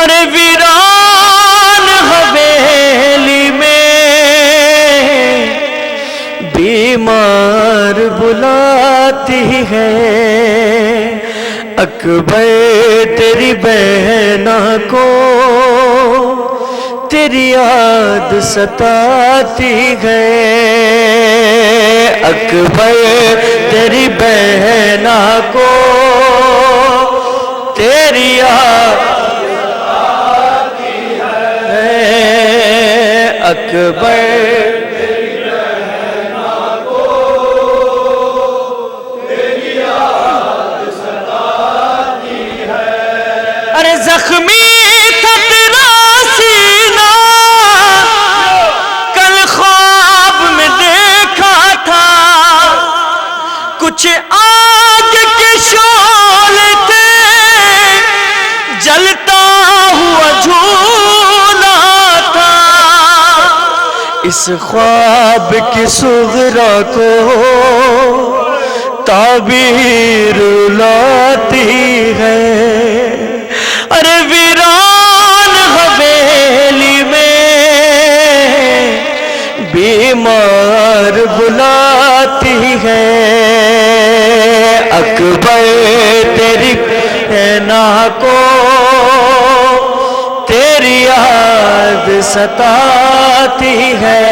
ارے ویران حویلی میں بیمار بلاتی ہے، اکبر تیری بہنا کو تیری یاد ستاتی ہے، اکبر تیری بہنا کو تیری یاد ستاتی ہے، اکبر زخمی تھا تیرا سینہ کل خواب میں دیکھا تھا، کچھ آگ کے شعلے تھے جلتا ہوا جھولا تھا، اس خواب کی صغرا کو تعبیر لاتی ہے، ارے ویران حویلی میں بیمار بلاتی ہے، اکبر تیری بہنا کو تیری یاد ستاتی ہے،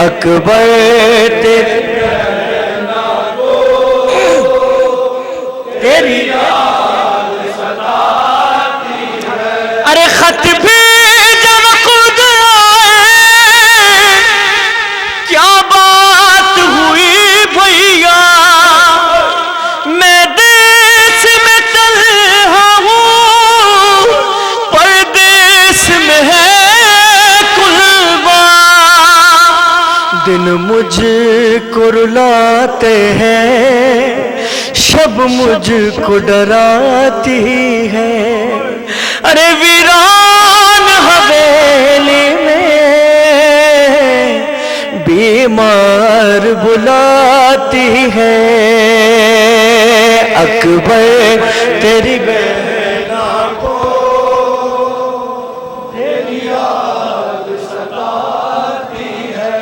اکبر تیری بہنا کو تیری ارے خط بھیجا خود آئے، کیا بات ہوئی بھیا، میں دیس میں تنہا ہوں پردیس میں ہے کلبہ، دن مجھ کو رلاتے ہیں شب مجھ کو ڈراتی ہے، ارے ویران حویلی میں بیمار بلاتی ہے، اکبر تیری بہنا کو تیری یاد ستاتی ہے،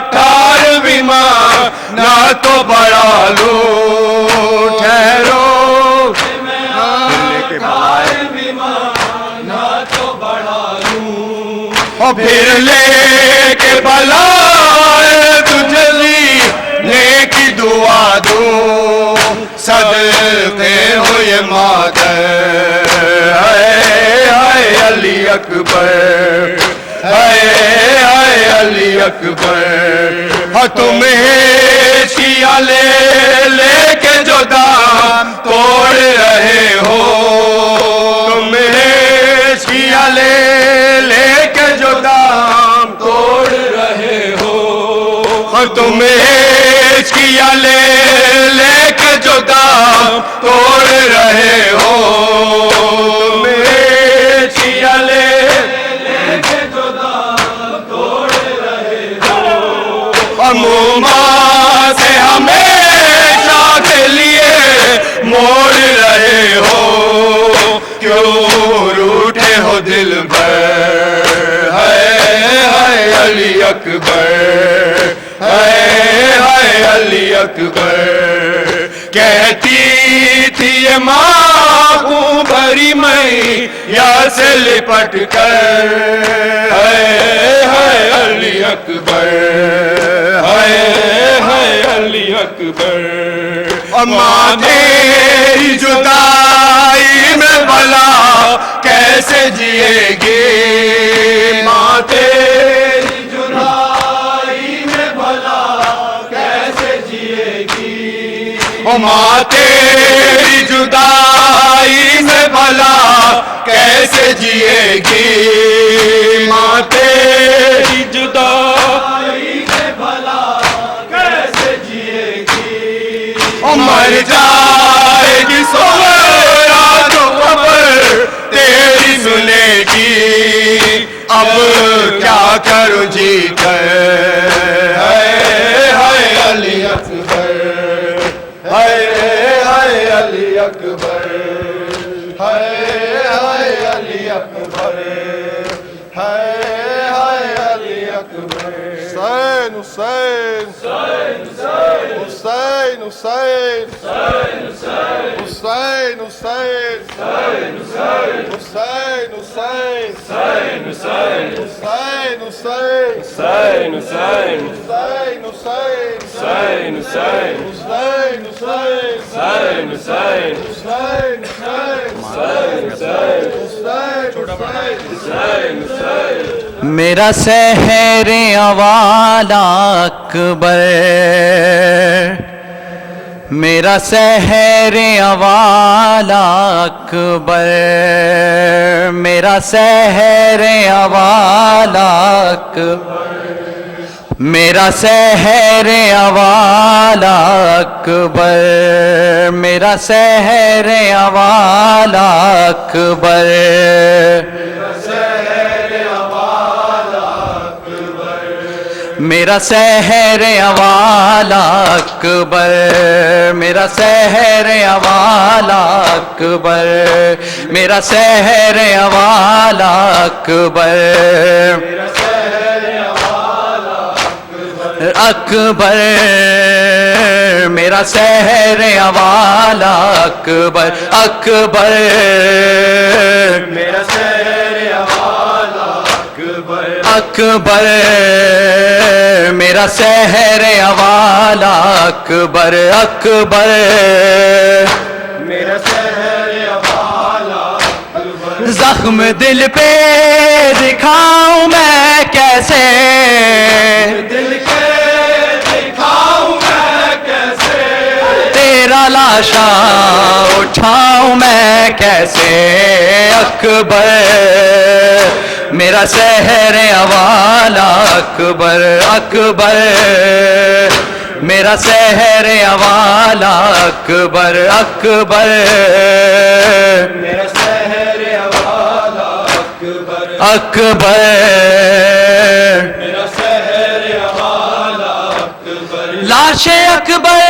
18 تو بڑھا لوں ٹھہرو کے بلائے اور پھر لے کے بلائے تجھے نیکی دعا دوں صدقے ہو یہ مادر اے علی اکبر اے علی اکبر تمہیں شیعہ لے کے جو دام توڑ رہے ہو تمہیں شیعہ لے کے جو دام توڑ رہے ہو تمہیں شیعہ لے کے جو دام توڑ رہے ہو تمہیں شیعہ لے کے جو دام توڑ رہے ہو عموما سے ہمیشہ کے لیے موڑ رہے ہو کیوں روٹھے ہو دل بھر ہے علی اکبر ہے علی اکبر کہتی تھی یہ ماں کو بھری میں یا سے لپٹ کر ہے علی اکبر ہے علی اکبر ماں تیری جدائی میں بھلا کیسے جیے گی ماں تیری جدائی میں بھلا کیسے جیے گی ماں تیری جدائی میں بھلا کیسے جیے گی ماں تیری جدائی میں بھلا کیسے جیے گی مر جائے گی سویا تو خبر تیری سنے گی اب کیا کروں جی کر ہے علی اکبر ہے علی اکبر ہے علی اکبر ہے علی اکبر حسین حسین حسین حسین حسین حسین حسین حسین حسین میرا سحر والا اکبر میرا سحر والا اکبر میرا سحر والا اکبر میرا سحر والا اکبر میرا سحر والا اکبر میرا سحر والا اکبر میرا سحر والا اکبر میرا سحر والا اکبر اکبر میرا سحر والا اکبر اکبر میرا سحر والا اکبر میرا سحر والا اکبر اکبر میرا سحر والا زخم دل پہ دکھاؤں میں کیسے دل کے دکھاؤں میں کیسے تیرا لاشا اٹھاؤں میں کیسے اکبر میرا سحر والا اکبر اکبر میرا سحر والا اکبر اکبر میرا سحر والا اکبر اکبر میرا سحر والا اکبر لاش اکبر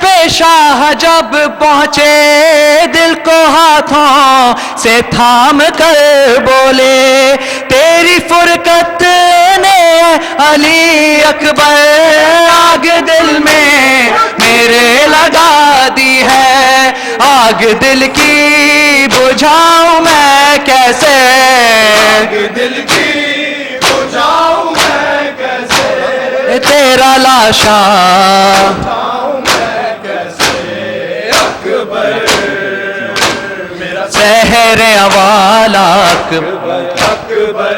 پہ شاہ جب پہنچے دل کو ہاتھوں سے تھام کر بولے تیری فرقت نے علی اکبر آگ دل میں آگ دل کی بجھاؤں میں کیسے، دل کی بجھاؤں میں کیسے، تیرا لاشا سحر اوالا اکبر،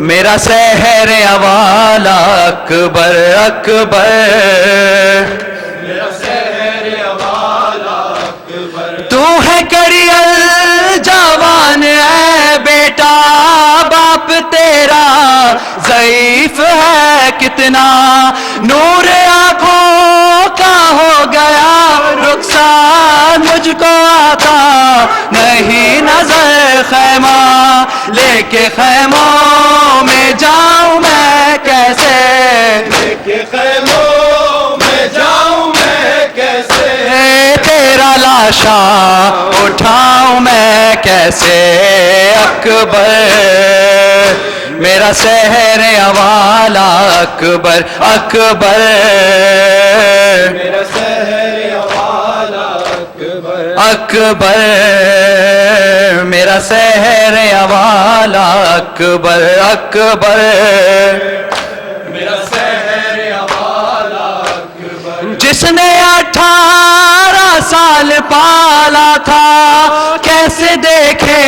میرا سحر اوالا اکبر اکبر، تو ہے کڑیل جوان ہے بیٹا، باپ تیرا ضعیف ہے کتنا، نور آنکھوں کا ہو گیا رخسار، مجھ کو آتا نہیں نظر خیمہ، لے کے خیموں میں جاؤں میں کیسے، کہ خیموں میں جاؤں میں کیسے، تیرا لاشا اٹھاؤں میں کیسے اکبر، میرا سحر اوالا اکبر اکبر، میرا سحر اوالا اکبر، اکبر، میرا سحر اوالا اکبر اکبر، میرا سحر اوالا اکبر، جس نے 18 سال پالا تھا کیسے دیکھے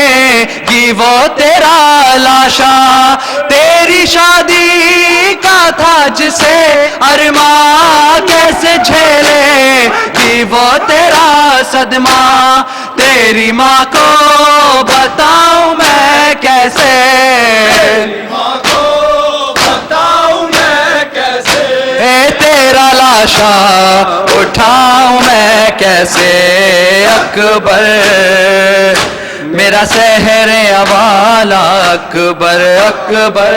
گی وہ تیرا لاشا، تیری شادی کا تھا جسے ارماں، کیسے جھیلے گی وہ تیرا صدمہ، تیری ماں کو بتاؤں میں کیسے، ماں کو بتاؤں میں کیسے، تیرا لاشا اٹھاؤں میں کیسے اکبر، میرا سحر اوالا اکبر اکبر،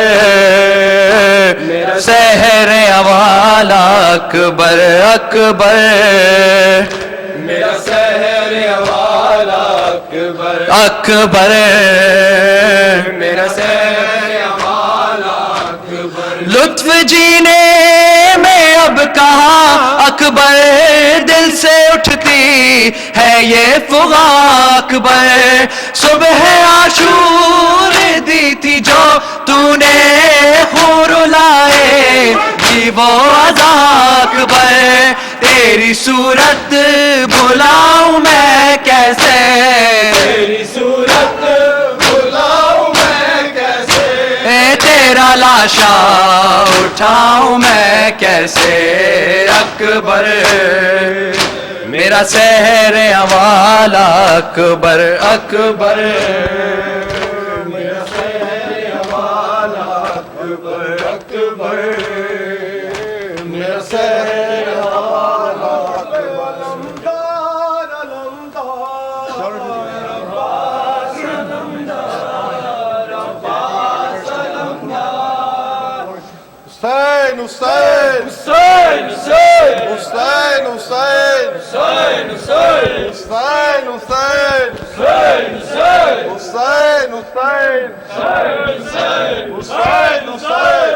سحر اوالا اکبر اکبر، میرا سحر اوالا اکبر، اکبر، میرا سحر اوالا اکبر، لطف جینے میں اب کہاں اکبر، دل سے اٹھتی ہے یہ فغاں اکبر، صبح عاشور دی تھی جو تو نے خون رلائے جی وہ عزا اکبر، تیری صورت بھلاؤں میں کیسے، تیری صورت بلاؤں میں کیسے، تیرا لاشا اٹھاؤں میں کیسے اکبر، میرا سحر اوالا اکبر اکبر، میرا سحر اوالا اکبر اکبر، میرا سحر اوالا اکبر، حسین حسین حسین حسین حسین حسین حسین حسین حسین حسین حسین حسین حسین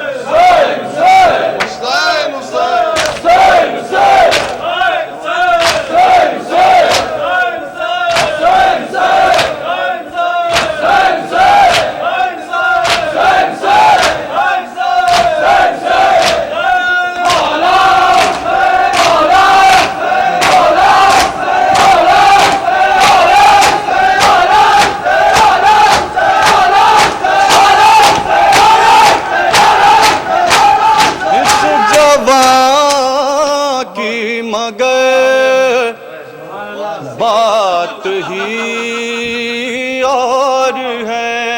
بات ہی اور ہے،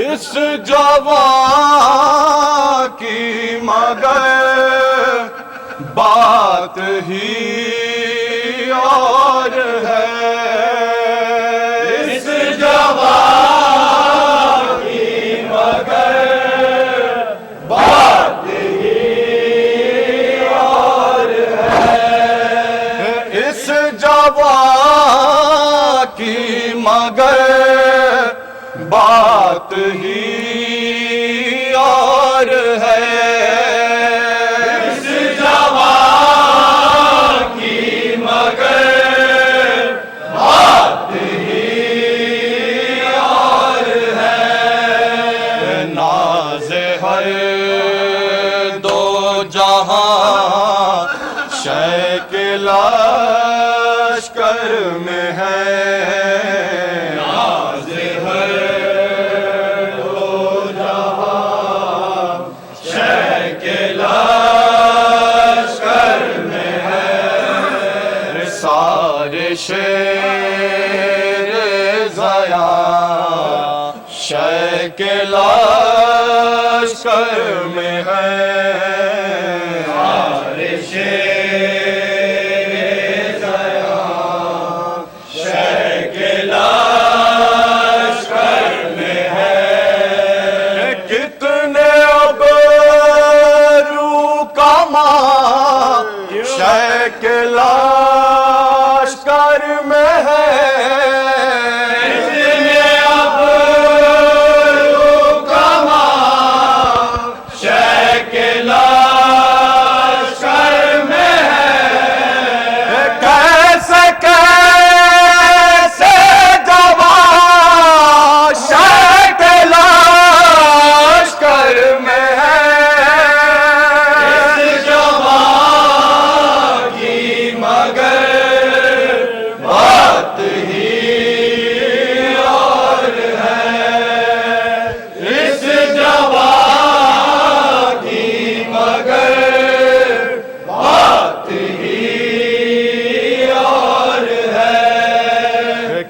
اس جوان کی مگر بات ہی اور ہے، اس جوان کی مگر بات جوان کی مگر بات ہی اور ہے، اس جوان کی ہر دو جہاں شے کے لشکر میں ہے ناز ہر دو جہاں شے کے لشکر میں ہے سارے شیر ضیا شے کے لشکر میں ہے سارے شیر ضیا شے کے لشکر میں ہے کتنے اب رو کما شے کے لشکر میں ہے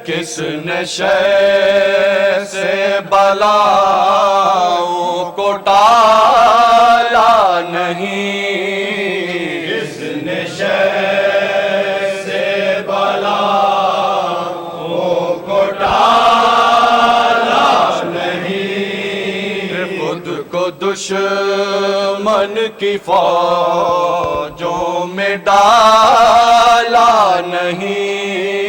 کس نشے سے بلاؤں کو ٹالا نہیں کس نشے سے بلاؤں کو ٹالا نہیں خود کو دشمن کی فوجوں میں ڈالا نہیں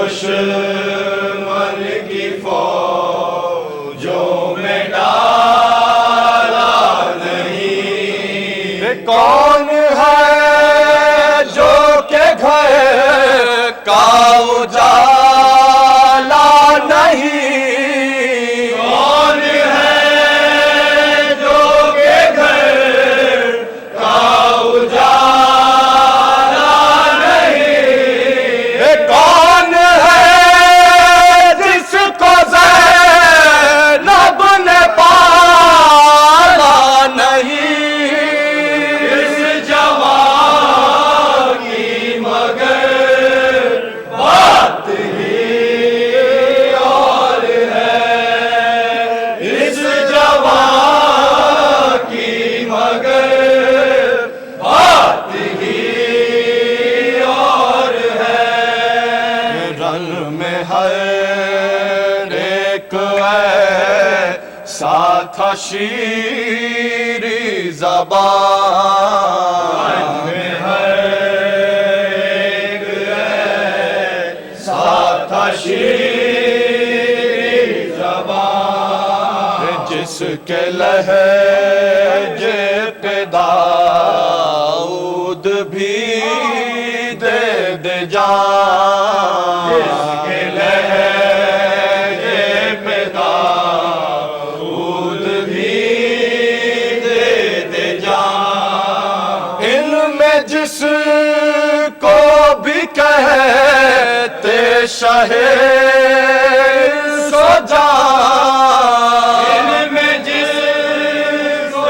دشمن کی فوجوں میں ڈالا نہیں کون ہے جو کہ گھر کا اجالا نہیں کون ہے جو کہ گھر کا اجالا نہیں کون تھا شیریں زبان میں ہر ایک ایسا تھا شیریں زبان جس کے لہجے پہ داؤد بھی دے دے جان جس کے لہجے پہ جس کو بھی کہتے شاہ سو جان میں جس کو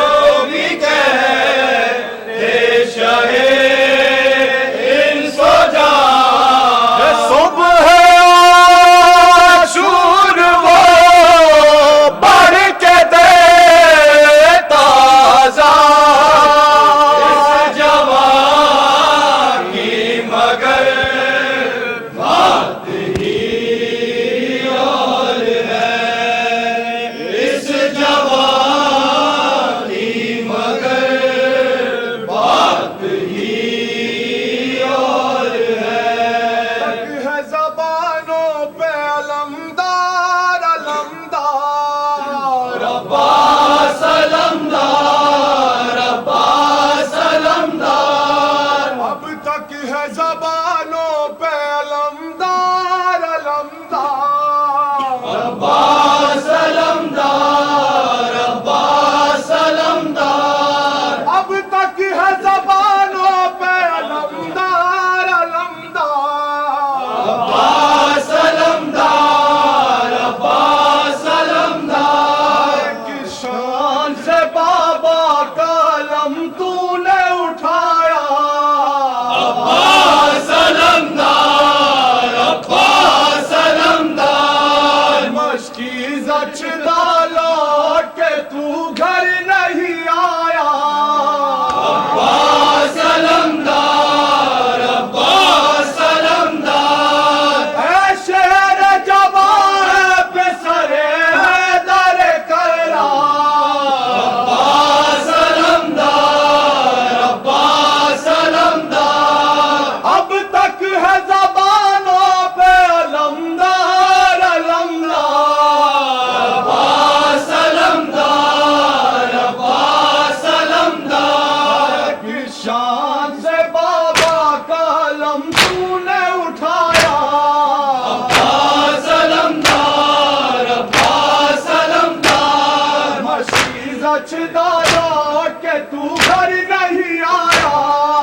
بھی کہتے شاہ سو جان صبح عاشور وہ بڑھ کے دیتا پوچھتا تھا کہ تو گھر نہیں آیا